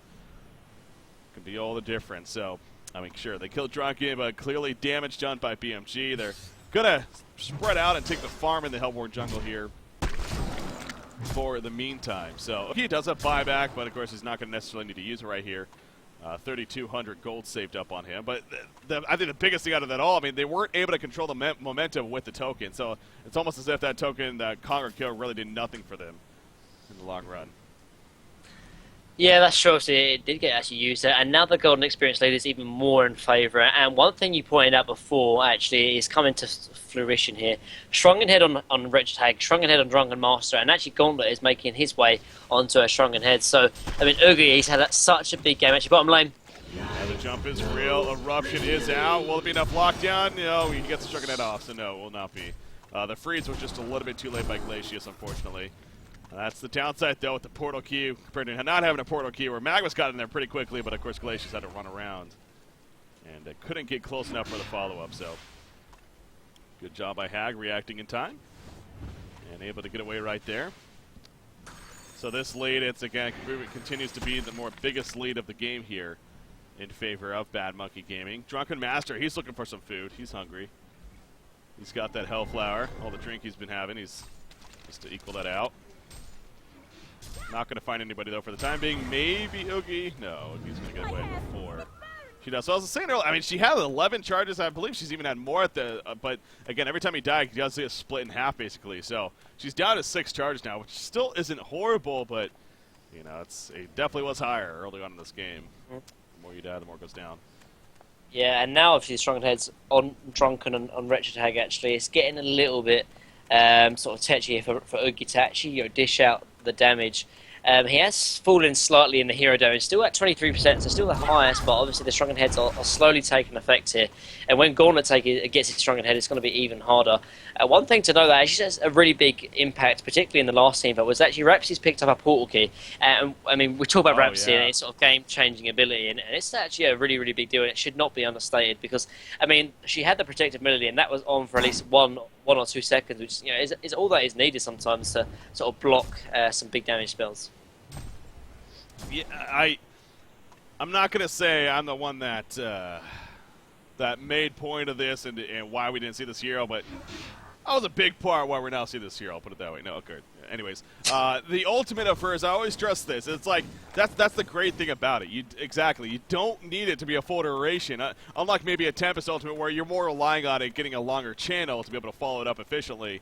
Can be all the difference. So, I mean, sure, they killed Drunken, but clearly damage done by BMG. They're going to spread out and take the farm in the Hellborn jungle here for the meantime. So, he does have buyback, but of course he's not going to necessarily need to use it right here. 3,200 gold saved up on him. But I think the biggest thing out of that all, I mean, they weren't able to control the momentum with the token. So it's almost as if that token, that Conqueror kill, really did nothing for them in the long run. Yeah, that's true. So it did get actually used, and now the Golden Experience lead is even more in favour. And one thing you pointed out before actually is coming to fruition here. Shrunken Head on Wretched Hag, Shrunken Head on Drunken Master, and actually Gauntlet is making his way onto a Shrunken Head. So, I mean, Oogie, he's had such a big game. Actually, bottom lane. Yeah, jump is real. Eruption is out. Will it be enough lockdown? No, he gets the Drunken Head off, so no, it will not be. The freeze was just a little bit too late by Glacius, unfortunately. That's the downside, though, with the portal key, compared to not having a portal key, where Magmas got in there pretty quickly, but of course Glacius had to run around. And couldn't get close enough for the follow-up, so good job by Hag reacting in time. And able to get away right there. So this lead, it's again, continues to be the more biggest lead of the game here in favor of Bad Monkey Gaming. Drunken Master, he's looking for some food. He's hungry. He's got that Hellflower, all the drink he's been having. He's just to equal that out. Not going to find anybody, though, for the time being. Maybe Oogie. No, Oogie's going to get away before she does. So I was saying earlier, I mean, she had 11 charges. I believe she's even had more at the, but again, every time he died, he does get split in half, basically. So she's down to 6 charges now, which still isn't horrible, but, you know, it definitely was higher early on in this game. The more you die, the more it goes down. Yeah, and now obviously Drunken Head's on Drunken and on Wretched Hag, actually. It's getting a little bit sort of tetchy for Oogie to actually dish out the damage. He has fallen slightly in the hero damage, still at 23%, so still the highest, but obviously the Drunken Heads are slowly taking effect here. And when Gauntlet gets his Drunken Head, it's going to be even harder. One thing to know that actually has a really big impact, particularly in the last team, but was actually Rapsy's picked up a portal key. And I mean, we talk about Rapsy and its sort of game-changing ability, and it's actually a really, really big deal, and it should not be understated because, I mean, she had the protective ability, and that was on for at least one or 2 seconds, which is all that is needed sometimes to sort of block some big damage spells. Yeah, I'm not gonna say I'm the one that that made point of this and why we didn't see this hero, but that was a big part why we're now seeing this hero. I'll put it that way. No, okay. Anyways, the ultimate of hers, I always trust this. It's like that's the great thing about it. You don't need it to be a full duration. Unlike maybe a Tempest ultimate where you're more relying on it getting a longer channel to be able to follow it up efficiently.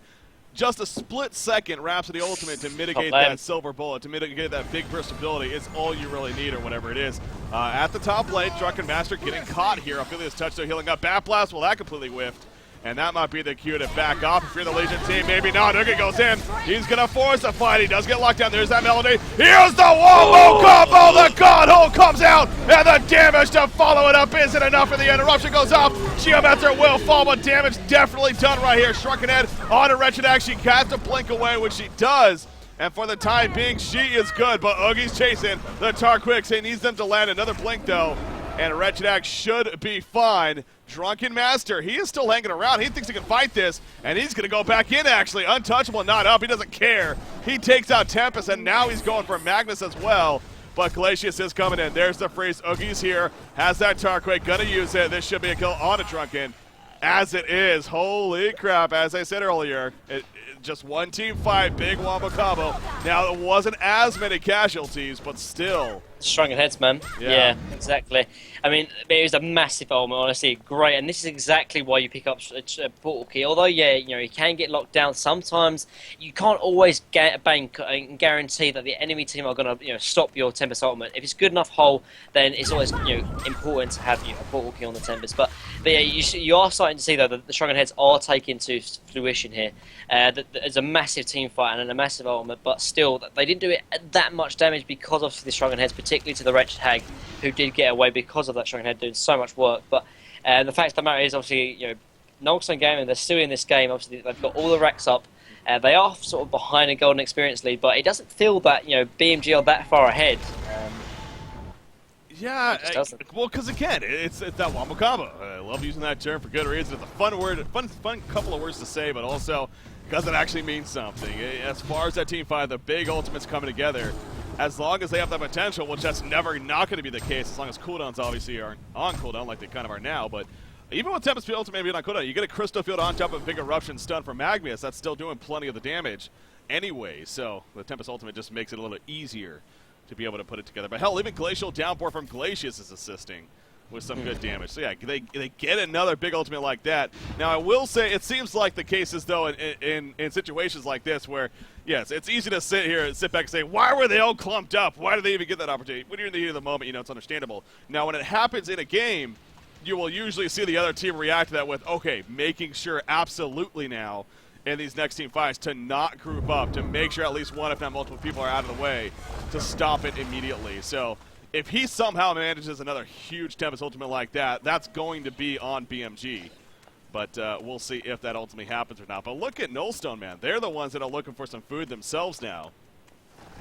Just a split second Rhapsody Ultimate to mitigate that silver bullet, to mitigate that big burst ability is all you really need, or whatever it is. At the top lane, Drunken Master getting caught here. Ophelia's touch, though, healing up. Bat Blast, well, that completely whiffed. And that might be the cue to back off. If you're the Legion team, maybe not. Oogie goes in. He's going to force a fight. He does get locked down. There's that melody. Here's the wombo combo. The God Hole comes out. And the damage to follow it up isn't enough in the end. Eruption goes off. Geomancer will fall, but damage definitely done right here. Drunken Head on a Wretched Hag. She has to blink away, which she does. And for the time being, she is good. But Oogie's chasing the Tarquicks. He needs them to land another blink, though. And Wretched Hag should be fine. Drunken Master, he is still hanging around. He thinks he can fight this, and he's going to go back in, actually. Untouchable, not up. He doesn't care. He takes out Tempest, and now he's going for Magnus as well. But Glacius is coming in. There's the freeze. Oogie's here. Has that Tarquake. Going to use it. This should be a kill on a Drunken. As it is. Holy crap. As I said earlier, just one team fight. Big wombo combo. Now, it wasn't as many casualties, but still. Drunken Heads, man. Yeah, exactly. I mean, it was a massive element, honestly. Great, and this is exactly why you pick up a portal key. Although, yeah, you can get locked down. Sometimes you can't always bank and guarantee that the enemy team are going to, stop your Tempest ultimate. If it's good enough hole, then it's always, important to have a portal key on the Tempest. But yeah, you are starting to see though that the Drunken Heads are taking to fruition here. There's a massive team fight and a massive ultimate, but still, they didn't do it that much damage because of the Drunken Heads, particularly to the Wretched Hag, who did get away because of that Drunken Head doing so much work. But the fact of the matter is, obviously, Nostone Gaming, they're still in this game. Obviously, they've got all the racks up. They are sort of behind a Golden Experience lead, but it doesn't feel that BMG are that far ahead. Yeah, well, because again, it's that wombo combo. I love using that term for good reason. It's a fun word, fun couple of words to say, but also because it actually means something. As far as that team fight, the big ultimates coming together. As long as they have that potential, which that's never not going to be the case, as long as cooldowns obviously aren't on cooldown like they kind of are now. But even with Tempest Ultimate being on cooldown, you get a Crystal Field on top of a big Eruption stun from Magmius. That's still doing plenty of the damage anyway. So the Tempest Ultimate just makes it a little easier to be able to put it together. But hell, even Glacial Downpour from Glacius is assisting with some good damage. So yeah, they get another big ultimate like that. Now I will say it seems like the cases though in situations like this where yes, it's easy to sit back and say, why were they all clumped up? Why did they even get that opportunity? When you're in the heat of the moment, it's understandable. Now when it happens in a game, you will usually see the other team react to that with, okay, making sure absolutely now in these next team fights to not group up, to make sure at least one, if not multiple people are out of the way, to stop it immediately. So if he somehow manages another huge Tempest ultimate like that, that's going to be on BMG. But we'll see if that ultimately happens or not. But look at Nostone, man. They're the ones that are looking for some food themselves now.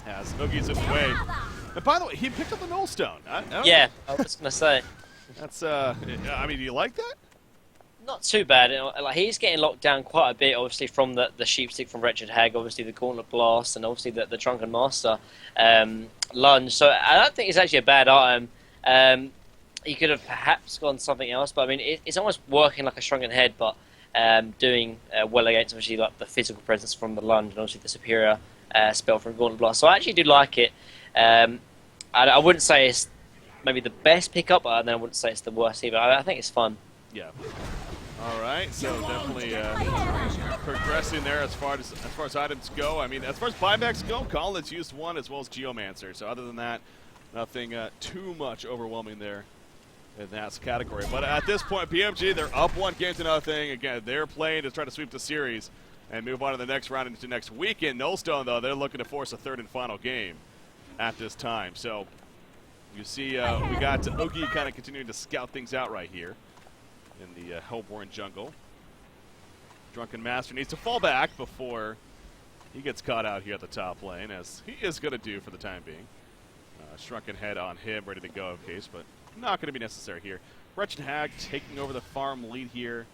As Oogie's in the way. And by the way, he picked up the Nostone. Yeah, I was going to say. That's, I mean, do you like that? Not too bad. Like, he's getting locked down quite a bit, obviously, from the Sheepstick from Wretched Hag, obviously the Gauntlet Blast, and obviously the Drunken Master lunge. So I don't think it's actually a bad item. He could have perhaps gone something else, but I mean, it's almost working like a Shrunken Head, but doing well against, obviously, like the physical presence from the lunge and obviously the superior spell from Gauntlet Blast. So I actually do like it. I wouldn't say it's maybe the best pickup, but then I wouldn't say it's the worst either. I think it's fun. Yeah. All right, so definitely progressing there as far as items go. I mean, as far as buybacks go, Colin's used one as well as Geomancer. So other than that, nothing too much overwhelming there in that category. But at this point, BMG, they're up 1-0. Again, they're playing to try to sweep the series and move on to the next round into next weekend. Nostone, though, they're looking to force a third and final game at this time. So you see we got Oogie kind of continuing to scout things out right here in the Hellborn jungle. Drunken Master needs to fall back before he gets caught out here at the top lane, as he is going to do for the time being. Shrunken Head on him, ready to go in case, but not going to be necessary here. Wretched Hag taking over the farm lead here,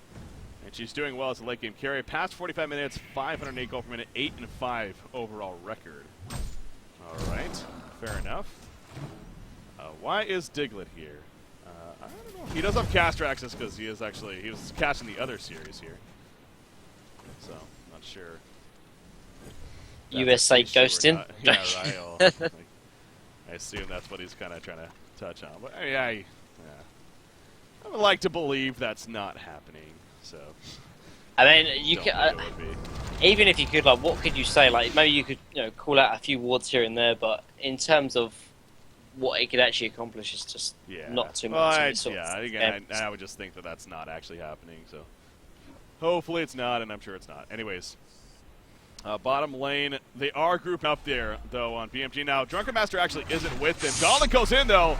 and she's doing well as a late game carry. Past 45 minutes, 508 gold per minute, 8-5 overall record. All right, fair enough. Why is Diglett here? I don't know. He does have caster access because he was casting the other series here. So, not sure. USA ghosting. Yeah, right. I assume that's what he's kind of trying to touch on. But I would like to believe that's not happening. So, I mean, you can even if you could, like, what could you say? Like, maybe you could, call out a few wards here and there, but in terms of what it could actually accomplish, is just not too much. Again, I would just think that that's not actually happening. So, hopefully it's not, and I'm sure it's not. Anyways. Bottom lane, they are grouped up there, though, on BMG. Now, Drunken Master actually isn't with them. Gauntlet goes in, though.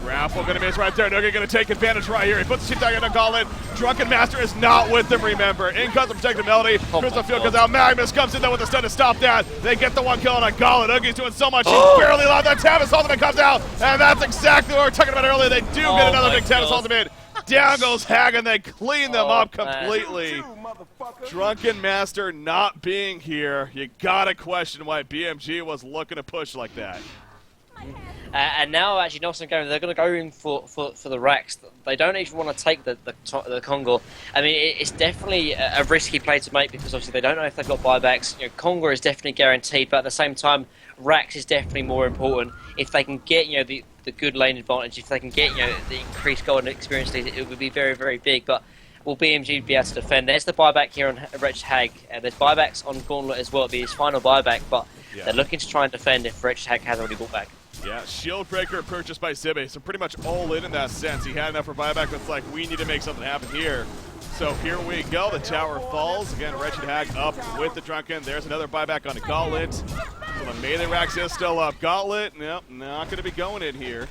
Grapple going to miss right there. Noogie going to take advantage right here. He puts the sheep down on Gauntlet. Drunken Master is not with them, remember. In comes the Protected Melody. Crystal Field comes out. Magnus comes in, though, with the stun to stop that. They get the one kill on Gauntlet. Oogie's doing so much. He's barely allowed that Tempest ultimate comes out. And that's exactly what we were talking about earlier. They do get another big Tempest ultimate. Down goes Hag, and they clean them up completely. Drunken Master not being here, you gotta question why BMG was looking to push like that. And now, actually, Nostone going, they're going to go in for the racks. They don't even want to take the Conqueror. I mean, it's definitely a risky play to make because obviously they don't know if they've got buybacks. Conqueror is definitely guaranteed, but at the same time, racks is definitely more important. If they can get the good lane advantage, if they can get the increased golden experience lead, it would be very, very big. But will BMG be able to defend? There's the buyback here on Wretched Hag. There's buybacks on Gauntlet as well. It'll be his final buyback, but they're looking to try and defend if Wretched Hag has already bought back. Yeah, Shield Breaker purchased by Zibe, so pretty much all in that sense. He had enough for buyback, but it's like, we need to make something happen here. So here we go, the tower falls. Again, Wretched Hag up with the Drunken. There's another buyback on the Gauntlet. So the melee racks is still up. Gauntlet, nope, not going to be going in here.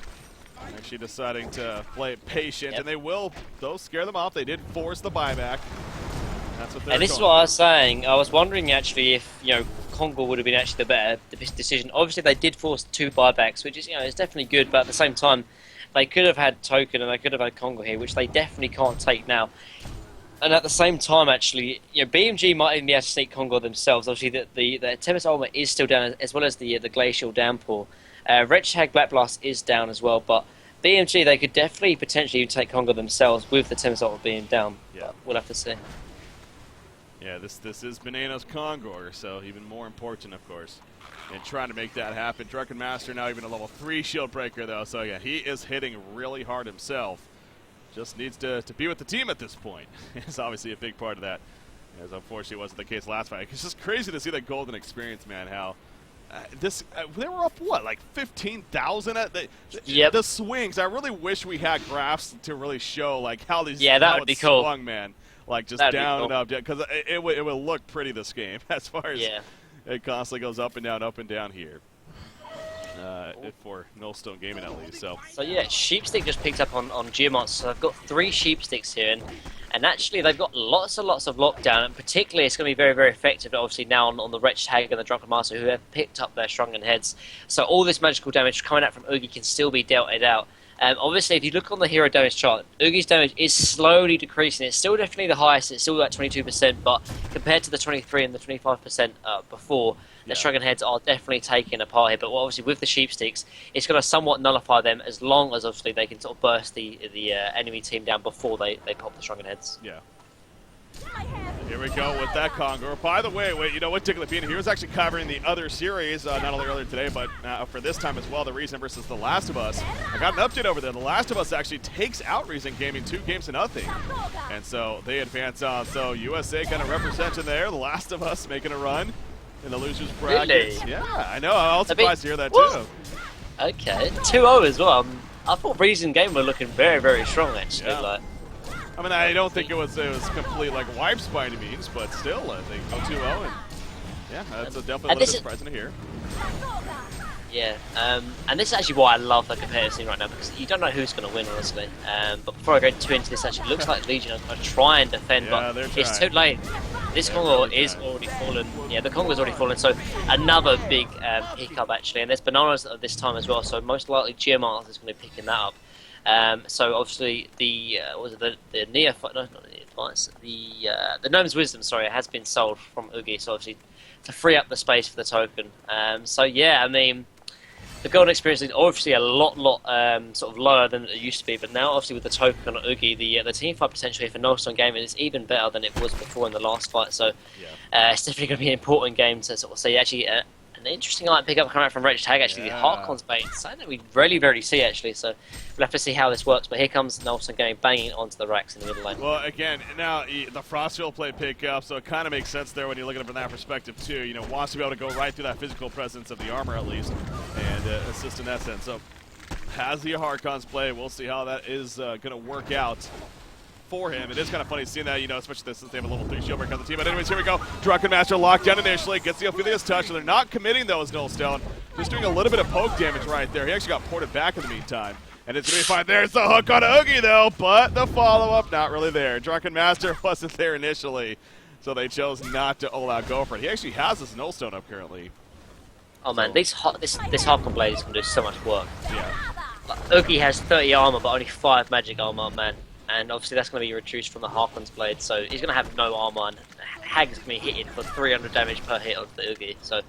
Actually deciding to play it patient, and they will, though, scare them off. They did force the buyback. That's what they're And this is what I was saying. I was wondering, actually, if, Conqueror would have been actually the decision. Obviously, they did force 2 buybacks, which is, is definitely good, but at the same time, they could have had Token and they could have had Conqueror here, which they definitely can't take now. And at the same time, actually, BMG might even be able to sneak Conqueror themselves. Obviously, the Tempest ultimate is still down, as well as the Glacial Downpour. Wretched Hag Black Blast is down as well, but BMG, they could definitely potentially even take Conqueror themselves with the Tempest ultimate being down. Yeah, we'll have to see. Yeah, this is Banana's Conqueror, so even more important, of course, in trying to make that happen. Drunken Master now even a level 3 Shield Breaker, though, so yeah, he is hitting really hard himself. Just needs to be with the team at this point. It's obviously a big part of that, as unfortunately wasn't the case last fight. It's just crazy to see that golden experience, man, how they were up, what, like 15,000? The swings, I really wish we had graphs to really show, like, how these that would be cool. Swung, man. Like, just down and up, because it would look pretty this game, as far as it constantly goes up and down here. for Nostone Gaming at least. So yeah, Sheepstick just picked up on Geomonster. So I've got 3 Sheepsticks here, and actually they've got lots and lots of lockdown, and particularly it's going to be very, very effective, obviously, now on the Wretched Hag and the Drunken Master, who have picked up their Shrunken Heads. So all this magical damage coming out from Oogie can still be dealt it out. Obviously, if you look on the hero damage chart, Oogie's damage is slowly decreasing. It's still definitely the highest. It's still at 22%, but compared to the 23 and the 25% before, the Shrunken Heads are definitely taking a part here. But obviously, with the Sheepsticks, it's going to somewhat nullify them as long as obviously they can sort of burst the enemy team down before they pop the Shrunken Heads. Yeah. Here we go with that Conqueror. By the way, you know what, Tickle Pina, he was actually covering the other series, not only earlier today, but for this time as well, the Reason versus The Last of Us. I got an update over there. The Last of Us actually takes out Reason Gaming 2-0. And so they advance on. So USA kind of representing there. The Last of Us making a run in the losers bracket. Really? Yeah, I know. I was surprised to hear that too. Okay, 2-0 as well. I thought Reason Game were looking very, very strong actually. Yeah. I mean, I don't think it was complete like wipes by any means, but still, they go 2-0, and yeah, that's definitely a little bit surprising to hear. Yeah, and this is actually why I love the competitive scene right now, because you don't know who's going to win, honestly. But before I go too into this, actually, it looks like Legion are going to try and defend, but it's too late. This Conqueror is already fallen. Yeah, the Conqueror's already fallen, so another big hiccup, actually. And there's bananas at this time as well, so most likely Geomonster is going to be picking that up. So obviously the Neophyte, no, not the Advance, the Gnome's Wisdom, sorry, has been sold from Oogie, so obviously to free up the space for the token. So yeah, I mean, the golden experience is obviously a lot sort of lower than it used to be, but now obviously with the token on Oogie, the team fight potentially for Nostone Gaming is even better than it was before in the last fight. So it's definitely going to be an important game to sort of see. Actually, an interesting light pickup coming out from Wretched Hag, actually, the Harkon's bait, something that we rarely see, actually, so we'll have to see how this works, but here comes Nelson going banging onto the racks in the middle lane. Well, again, now the Frostfield play pickup, so it kind of makes sense there when you're looking at it from that perspective, too. You know, wants to be able to go right through that physical presence of the armor, at least, and assist in that sense. So, has the Harkon's play. We'll see how that is going to work out for him. It is kind of funny seeing that, you know, especially since they have a level 3 shield break on the team. But anyways, here we go. Drunken Master locked down initially, gets the Ophelia's touch, so they're not committing those Nullstone. Just doing a little bit of poke damage right there. He actually got ported back in the meantime. And it's going to be fine. There's the hook on Oogie, though, but the follow-up, not really there. Drunken Master wasn't there initially, so they chose not to all-out go for it. He actually has this Nullstone up currently. Oh, man, this Harkon Blade is going to do so much work. Yeah. Like, Oogie has 30 armor, but only 5 magic armor, man. And obviously that's going to be reduced from the Harkon's Blade, so he's going to have no armor, and Hag's going to be hitting for 300 damage per hit of the Oogie. So,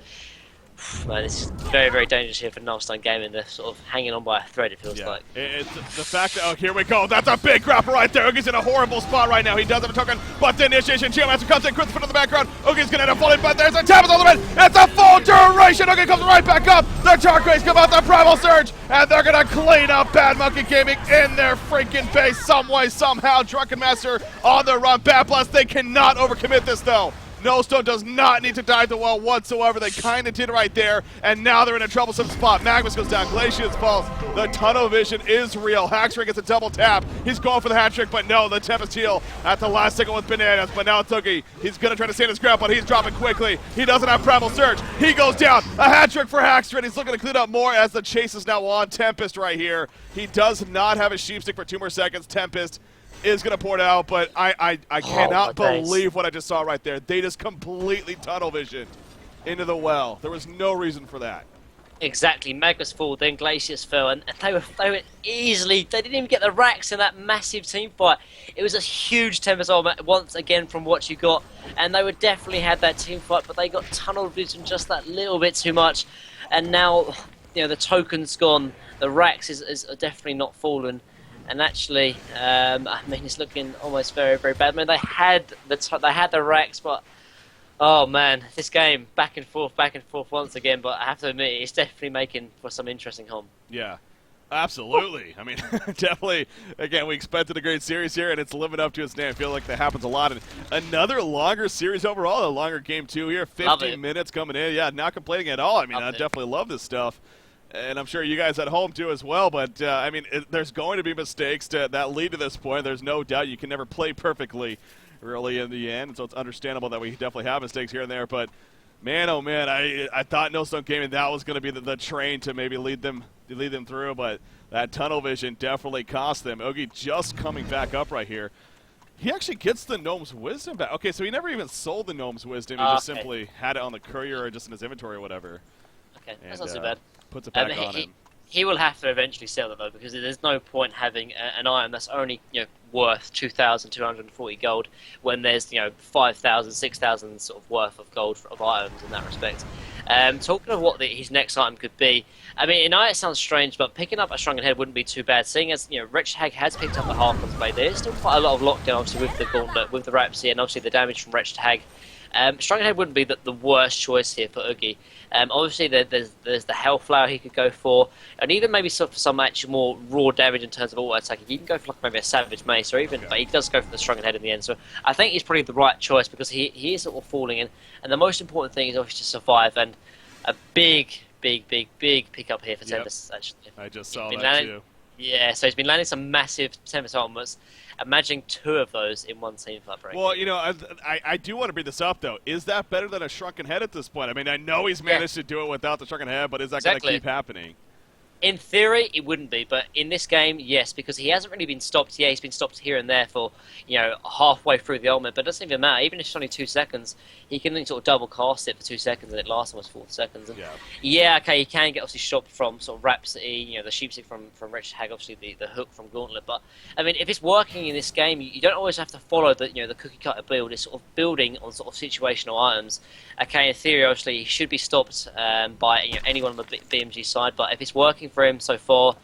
man, it's very, very dangerous here for Nostone Gaming. They're sort of hanging on by a thread, it feels like. It's the fact that, oh, here we go. That's a big grapple right there. Oogie's in a horrible spot right now. He does have a token, but the initiation, Geomaster comes in, crits the foot in the background. Oogie's going to end up falling, but there's a Tempest on the mid. It's a full duration. Oogie comes right back up. The Charkrays come out the Primal Surge, and they're going to clean up Bad Monkey Gaming in their freaking face some way, somehow. Drunken Master on the run. Bad Blast, they cannot overcommit this, though. Nostone does not need to dive the wall whatsoever. They kind of did right there, and now they're in a troublesome spot. Magnus goes down, Glacius falls. The tunnel vision is real. Haxray gets a double tap. He's going for the hat trick, but no, the Tempest heal at the last second with bananas. But now it's Oogie. He's going to try to stand his ground, but he's dropping quickly. He doesn't have Primal Surge. He goes down. A hat trick for Haxray. He's looking to clean up more as the chase is now on Tempest right here. He does not have a Sheepstick for 2 more seconds. Tempest is going to pour it out, but I cannot believe what I just saw right there. They just completely tunnel visioned into the well. There was no reason for that. Exactly. Magnus fall, then Glacius fell, and they were easily, they didn't even get the racks in that massive team fight. It was a huge Tempest once again from what you got, and they would definitely had that team fight, but they got tunnel vision just that little bit too much, and now, you know, the token's gone, the racks is definitely not fallen. And actually, I mean, it's looking almost very, very bad. I mean, they had the racks, but oh man, this game back and forth once again. But I have to admit, it's definitely making for some interesting home. Yeah, absolutely. I mean, definitely. Again, we expected a great series here, and it's living up to its name. I feel like that happens a lot. And another longer series overall, a longer game too here. 15 minutes coming in. Yeah, not complaining at all. I mean, I definitely love this stuff. And I'm sure you guys at home do as well, but I mean, there's going to be mistakes that lead to this point. There's no doubt you can never play perfectly really in the end, so it's understandable that we definitely have mistakes here and there, but Man, oh man, I thought Nostone Gaming that was going to be the train to maybe lead them through, but that tunnel vision definitely cost them. Oogie just coming back up right here. He actually gets the Gnome's Wisdom back. Okay, so he never even sold the Gnome's Wisdom. He just simply had it on the courier or just in his inventory or whatever. Okay, And, that's not too bad. Puts it back on him. He will have to eventually sell it though, because there's no point having an item that's only worth 2,240 gold when there's 5,000, 6,000 sort of worth of gold of items in that respect. Talking of what his next item could be, I mean, I know it sounds strange, but picking up a Shrunken Head wouldn't be too bad. Seeing as Wretched Hag has picked up the Harkon's Blade, there's still quite a lot of lockdown obviously with the Gauntlet, with the Rhapsody, and obviously the damage from Wretched Hag. Shrunken Head wouldn't be the worst choice here for Oogie. Obviously, there's the Hellflower he could go for, and even maybe for some actual more raw damage in terms of auto attacking. He can go for like maybe a Savage Mace, or even, but he does go for the Shrunken Head in the end. So I think he's probably the right choice because he is sort of falling in, and the most important thing is obviously to survive. And a big pickup here for Tempest. Actually, I just saw that too. Yeah, so he's been landing some massive Tempest ultimates. Imagine 2 of those in one team fight break. Well, I do want to bring this up, though. Is that better than a Shrunken Head at this point? I mean, I know he's managed to do it without the Shrunken Head, but is that going to keep happening? In theory, it wouldn't be, but in this game, yes, because he hasn't really been stopped. Yeah, he's been stopped here and there for, halfway through the ultimate, but it doesn't even matter. Even if it's only 2 seconds, he can sort of double cast it for 2 seconds, and it lasts almost 4 seconds. And okay, he can get obviously stopped from sort of Rhapsody, the Sheepstick from Wretched Hag, obviously the hook from Gauntlet. But I mean, if it's working in this game, you don't always have to follow the the cookie cutter build. It's sort of building on sort of situational items. Okay, in theory, obviously, he should be stopped by anyone on the BMG side, but if it's working for him so far,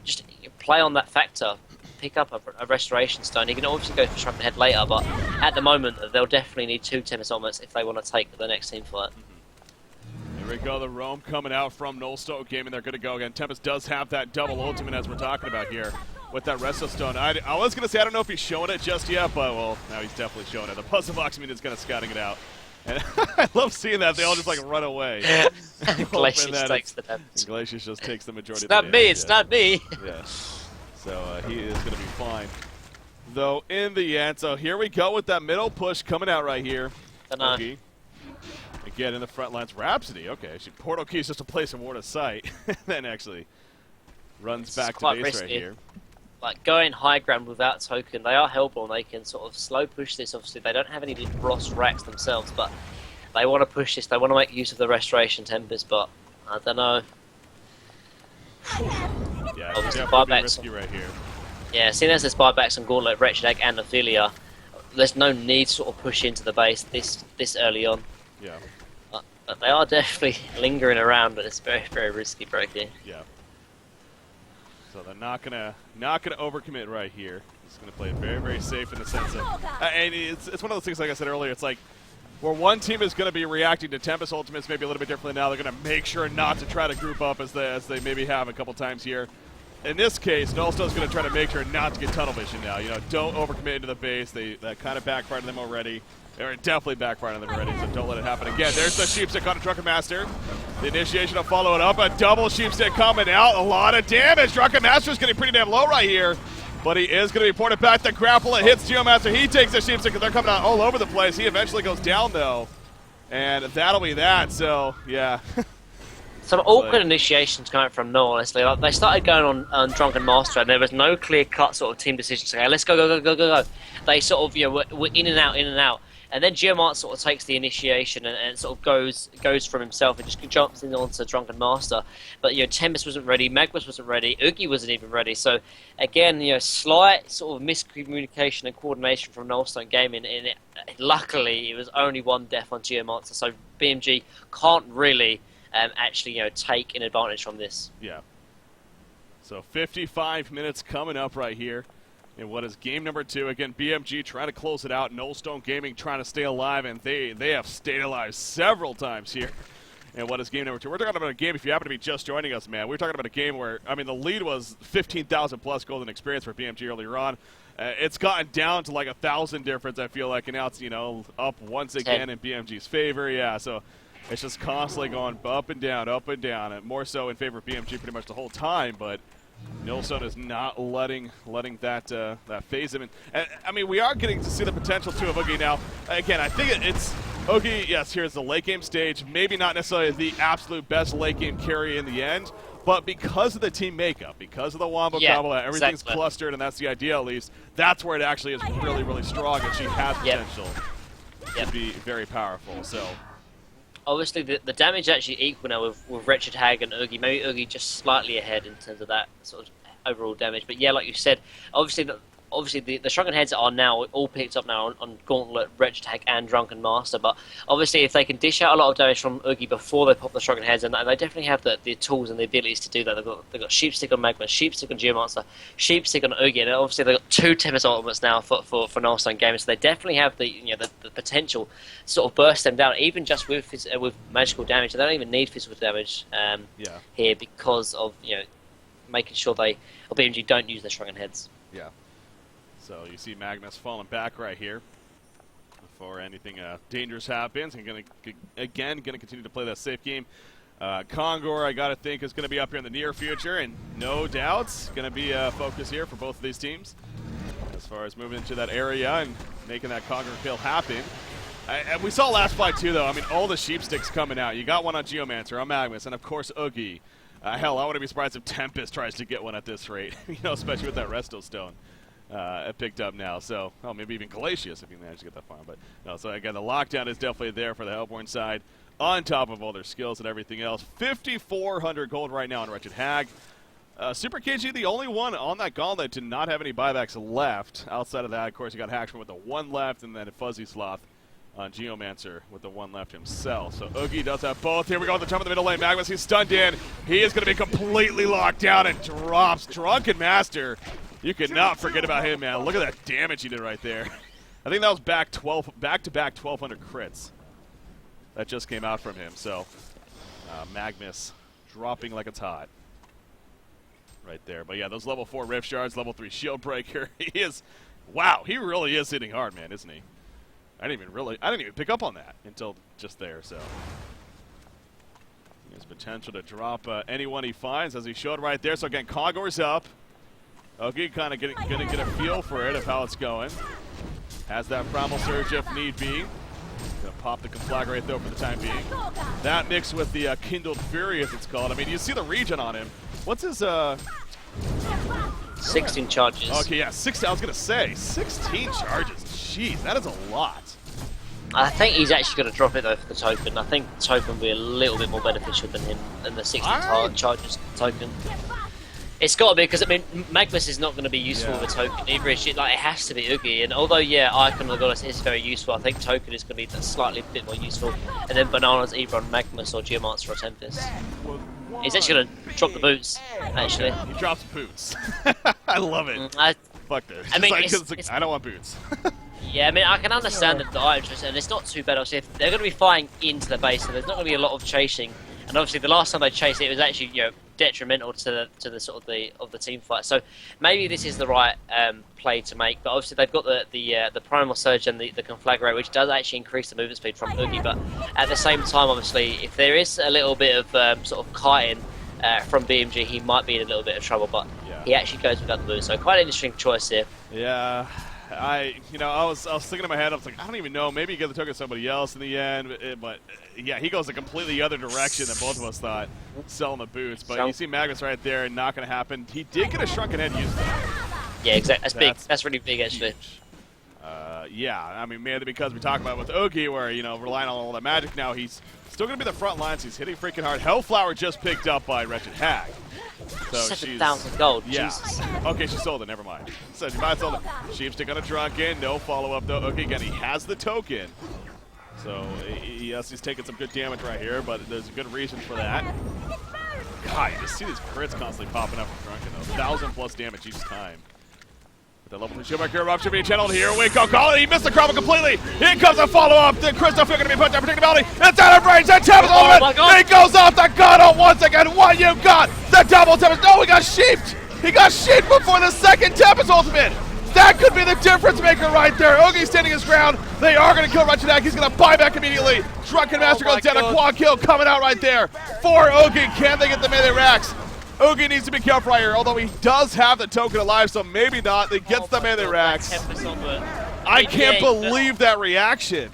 just play on that factor. Pick up a Restoration Stone. He can obviously go for Shrunken Head later, but at the moment, they'll definitely need 2 Tempest ultimates if they want to take the next team fight. Here we go, the roam coming out from Nostone Gaming. They're going to go again. Tempest does have that double ultimate as we're talking about here with that Resto Stone. I was going to say, I don't know if he's showing it just yet, but, well, now he's definitely showing it. The Puzzle Box is kind of scouting it out. And I love seeing that. They all just, run away. Glacius takes the damage. Glacius just takes the majority of the damage. It's not me. Yeah. So he is going to be fine. Though, in the end, so here we go with that middle push coming out right here. Oogie. Again, in the front lines, Rhapsody. Okay, actually, Portal Key is just a place of ward of sight. Then actually runs back to base right here. Like, going high ground without token, they are Hellborn. They can sort of slow push this. Obviously, they don't have any Ross racks themselves, but they want to push this. They want to make use of the Restoration Tempest, but I don't know. Yeah, obviously, definitely risky right here. Yeah, seeing as there's buybacks on Gauntlet, Wretched Egg, and Ophelia, there's no need to sort of push into the base this early on. Yeah. But they are definitely lingering around, but it's very, very risky break here. Yeah. So they're not gonna overcommit right here. Just gonna play it very, very safe in the sense of, and it's one of those things, like I said earlier. It's like where one team is going to be reacting to Tempest ultimates maybe a little bit differently now. They're going to make sure not to try to group up as they maybe have a couple times here. In this case, Nullstone's going to try to make sure not to get tunnel vision now. Don't overcommit into the base. That kind of backfired on them already. Or definitely backfired on them already, so don't let it happen again. There's the Sheepstick on a Drunken Master. The initiation will follow it up. A double Sheepstick coming out. A lot of damage. Drunken Master's getting pretty damn low right here. But he is going to be ported back. The grapple, it hits Geomaster. He takes the Sheepstick, because they're coming out all over the place. He eventually goes down, though. And that'll be that, so, yeah. Some awkward initiations coming from Null, honestly. Like, they started going on Drunken Master, and there was no clear-cut sort of team decision to say, hey, let's go. They sort of, were in and out. And then Geomart sort of takes the initiation and sort of goes from himself and just jumps in onto Drunken Master. But Tempest wasn't ready, Magnus wasn't ready, Oogie wasn't even ready. So again, slight sort of miscommunication and coordination from Nostone Gaming. And luckily, it was only one death on Geomart, so BMG can't really actually take an advantage from this. Yeah. So 55 minutes coming up right here. In what is game number 2. Again, BMG trying to close it out. Nostone Gaming trying to stay alive, and they have stayed alive several times here. And what is game number 2? We're talking about a game, if you happen to be just joining us, man, we're talking about a game where, I mean, the lead was 15,000 plus golden experience for BMG earlier on. It's gotten down to like 1,000 difference, I feel like, and now it's, up once again in BMG's favor. Yeah, so it's just constantly going up and down, and more so in favor of BMG pretty much the whole time, but Nostone is not letting that phase him. And I mean, we are getting to see the potential too of Oogie now. Again, I think Oogie, yes, here's the late game stage. Maybe not necessarily the absolute best late game carry in the end, but because of the team makeup, because of the wombo combo, everything's clustered, and that's the idea at least, that's where it actually is really, really strong, and she has potential to be very powerful. So obviously, the damage actually equal now with Wretched Hag and Oogie. Maybe Oogie just slightly ahead in terms of that sort of overall damage. But yeah, like you said, obviously the Shrunken Heads are now all picked up now on Gauntlet, Wretched Hag, and Drunken Master. But obviously, if they can dish out a lot of damage from Oogie before they pop the Shrunken Heads, and they definitely have the tools and the abilities to do that. They've got Sheepstick on Magma, Sheepstick on Geomancer, Sheepstick on Oogie, and obviously they've got 2 Tempest ultimates now for Nostone gamers. So they definitely have the potential to sort of burst them down, even just with magical damage. They don't even need physical damage here because of making sure BMG don't use their Shrunken Heads. Yeah. So you see Magnus falling back right here before anything dangerous happens. And going to continue to play that safe game. Conqueror, I got to think, is going to be up here in the near future, and no doubts going to be a focus here for both of these teams as far as moving into that area and making that Conqueror kill happen. And we saw last fight too, though. I mean, all the Sheepsticks coming out. You got one on Geomancer, on Magnus, and of course Oogie. Hell, I wouldn't be surprised if Tempest tries to get one at this rate, especially with that Resto Stone. Picked up now, so maybe even Glacius if you manage to get that far. But no, so again, the lockdown is definitely there for the Hellborn side, on top of all their skills and everything else. 5,400 gold right now on Wretched Hag. Super KG, the only one on that gauntlet to not have any buybacks left. Outside of that, of course, you got Hackman with the 1 left, and then Fuzzy Sloth on Geomancer with the 1 left himself. So Oogie does have both. Here we go at the top of the middle lane. Magnus, he's stunned in. He is going to be completely locked down and drops Drunken Master. You could not forget about him, man. Look at that damage he did right there. I think that was back-to-back 1,200 crits that just came out from him. So Magnus dropping like it's hot right there. But yeah, those level 4 Rift Shards, level 3 Shield Breaker. He really is hitting hard, man, isn't he? I didn't even pick up on that until just there. So he has potential to drop anyone he finds, as he showed right there. So again, Conqueror's up. Oogie kind of gonna get a feel for it of how it's going. Has that Primal Surge if need be. Gonna pop the Conflagrate though for the time being. That mixed with the Kindled Fury, as it's called. I mean, you see the regen on him. What's his 16 charges. Okay, yeah, 16. I was gonna say 16 charges. Jeez, that is a lot. I think he's actually going to drop it though for the token. I think the token will be a little bit more beneficial than the 16 charges token. It's got to be, because I mean, Magnus is not going to be useful with a token either. It has to be Oogie, and although Icon of the Goddess is very useful, I think token is going to be slightly a bit more useful. And then Banana's either on Magnus or Geomancer or Tempest. He's actually going to drop the boots, actually. He drops boots. I love it. Fuck this. I mean, I don't want boots. Yeah, I mean, I can understand the items, and it's not too bad. Obviously, if they're going to be flying into the base, so there's not going to be a lot of chasing. And obviously, the last time they chased it was actually detrimental to the sort of the team fight. So maybe this is the right play to make. But obviously, they've got the Primal Surge and the Conflagrate, which does actually increase the movement speed from Oogie. But at the same time, obviously, if there is a little bit of sort of kiting from BMG, he might be in a little bit of trouble. But he actually goes without the move, so quite an interesting choice here. Yeah. I was thinking in my head, I was like, I don't even know, maybe you get the token to somebody else in the end, but yeah, he goes a completely other direction than both of us thought, selling the boots. But you see Magnus right there, not going to happen. He did get a Shrunken Head used though. Yeah, exactly. That's big. That's really big, actually. Yeah, I mean, mainly because we talked about with Oogie, where relying on all that magic now, he's still going to be the front lines. He's hitting freaking hard. Hellflower just picked up by Wretched Hag. So 7,000 gold. Yeah. Jesus. Okay, she sold it. Never mind. So she might have sold it. Sheepstick on a Drunken. No follow-up, though. Okay, again, he has the token. So, yes, he's taking some good damage right here, but there's a good reason for that. God, you just see these crits constantly popping up from Drunken, though. 1,000+ damage each time. The level 2 shield back here, eruption being channeled here. We go, call it. He missed the crumble completely. Here comes a follow-up. The Christopher going to be put down predictability. It's out of range. That Tempest ultimate. He goes off the gun once again. What you got? The double Tempest. No, he got sheeped. He got sheeped before the second Tempest ultimate. That could be the difference maker right there. Oogie standing his ground. They are going to kill Wretched Hag. He's going to buy back immediately. Drunken Master goes down. A quad kill coming out right there for Oogie. Can they get the melee racks? Oogie needs to be careful right here, although he does have the token alive, so maybe not. He gets the melee racks. I can't believe that reaction.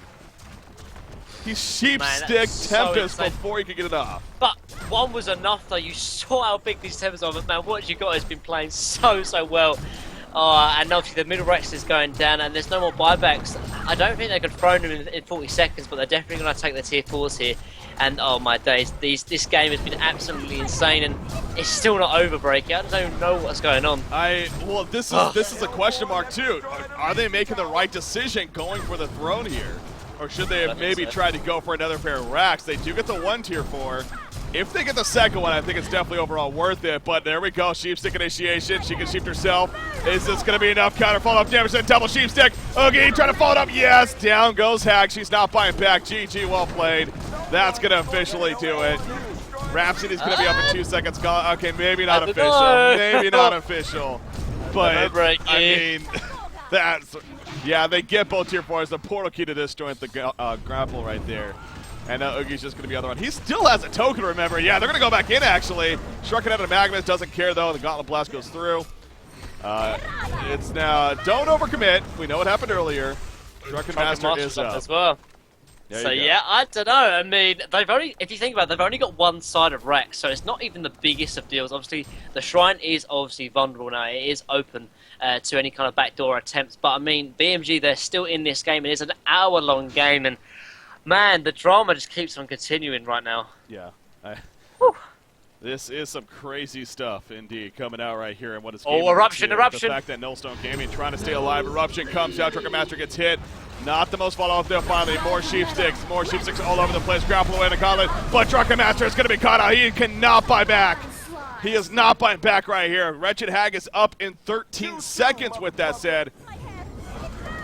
He sheep Man, stick that's so Tempest insane. before he could get it off. But one was enough, though. You saw how big these Tempest are, but man, what you got has been playing so well. And obviously the middle Rex is going down, and there's no more buybacks. I don't think they could throw them in 40 seconds, but they're definitely going to take the tier 4s here. And oh my days, this game has been absolutely insane, and it's still not over, Breaky. I don't even know what's going on. Well, this is a question mark too. Are they making the right decision going for the throne here? Or should they have maybe tried to go for another pair of racks? They do get the 1 tier 4. If they get the second one, I think it's definitely overall worth it. But there we go, sheep stick initiation. She can sheep herself. Is this going to be enough counter follow-up damage? Then double sheep stick. Oogie trying to follow it up. Yes, down goes Hag. She's not buying back. GG, well played. That's going to officially do it. Rhapsody's going to be up in 2 seconds. Okay, maybe not official. Maybe not official. But, I mean, that's... Yeah, they get both tier 4s. The portal key to disjoint the grapple right there. And Oogie's just going to be the other one. He still has a token, remember. Yeah, they're going to go back in, actually. Shrunken out of Magnus doesn't care, though. The Gauntlet Blast goes through. It's now, don't overcommit. We know what happened earlier. Drunken Master is up. As well. So yeah, I don't know. I mean, if you think about it, they've only got one side of Rex, so it's not even the biggest of deals. Obviously, the shrine is obviously vulnerable now. It is open to any kind of backdoor attempts. But I mean, BMG, they're still in this game. It is an hour-long game, and man, the drama just keeps on continuing right now. Yeah. This is some crazy stuff, indeed, coming out right here. And what is Eruption! The fact that Nullstone Gaming trying to stay alive. Eruption comes out. Drunken Master gets hit. Not the most follow-up there, finally. More sheep sticks all over the place. Grapple away in the gauntlet. But Drunken Master is going to be caught out. He cannot buy back. He is not buying back right here. Wretched Hag is up in 13 seconds with that said.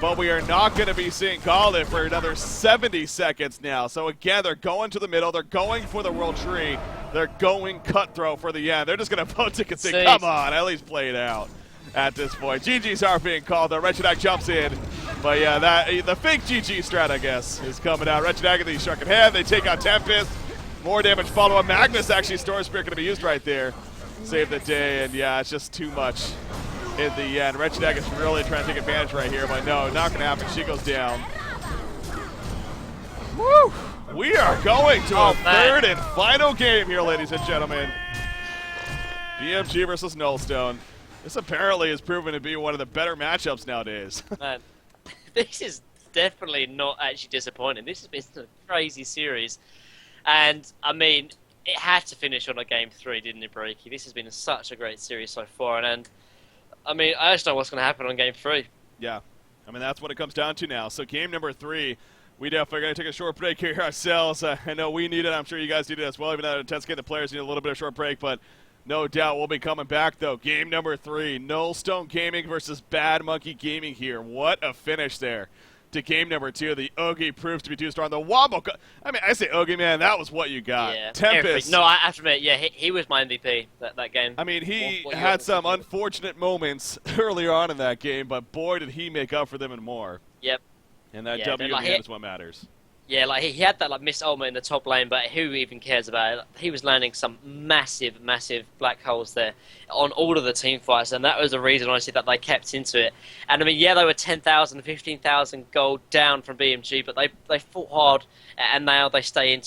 But we are not going to be seeing Gauntlet for another 70 seconds now. So again, they're going to the middle. They're going for the World Tree. They're going cutthroat for the end. They're just going to vote tickets and say, come on, at least play it out at this point. GG's are being called. The Wretched Hag jumps in. But yeah, the fake GG strat, I guess, is coming out. Wretched Hag in the Shrunken Head. They take out Tempest. More damage follow-up. Magnus actually, Storm Spirit going to be used right there. Save the day, and yeah, it's just too much in the end. Wretched Hag is really trying to take advantage right here, but no, not going to happen. She goes down. Woo! We are going to a third and final game here, ladies and gentlemen. BMG versus Nullstone. This apparently is proven to be one of the better matchups nowadays. Man, this is definitely not actually disappointing. This has been a crazy series. And, I mean, it had to finish on a game 3, didn't it, Breaky? This has been such a great series so far. And I mean, I just don't know what's going to happen on game 3. Yeah. I mean, that's what it comes down to now. So game number 3, we definitely are going to take a short break here ourselves. I know we need it. I'm sure you guys need it as well. Even though in intense game, the players need a little bit of short break. But no doubt we'll be coming back, though. Game number 3, Nullstone Gaming versus Bad Monkey Gaming here. What a finish there. To game number 2, the Oogie proves to be too strong. The Wombo, I mean, I say Oogie, man, that was what you got. Yeah. Tempest. No, I have to admit, yeah, he was my MVP that game. I mean, he had some unfortunate moments earlier on in that game, but boy, did he make up for them and more. Yep. And that W in the end is what matters. Yeah, like he had that like missed ultimate in the top lane, but who even cares about it? He was landing some massive black holes there on all of the team fights, and that was the reason, honestly, that they kept into it. And I mean, yeah, they were 10,000, 15,000 gold down from BMG, but they fought hard, and now they stay into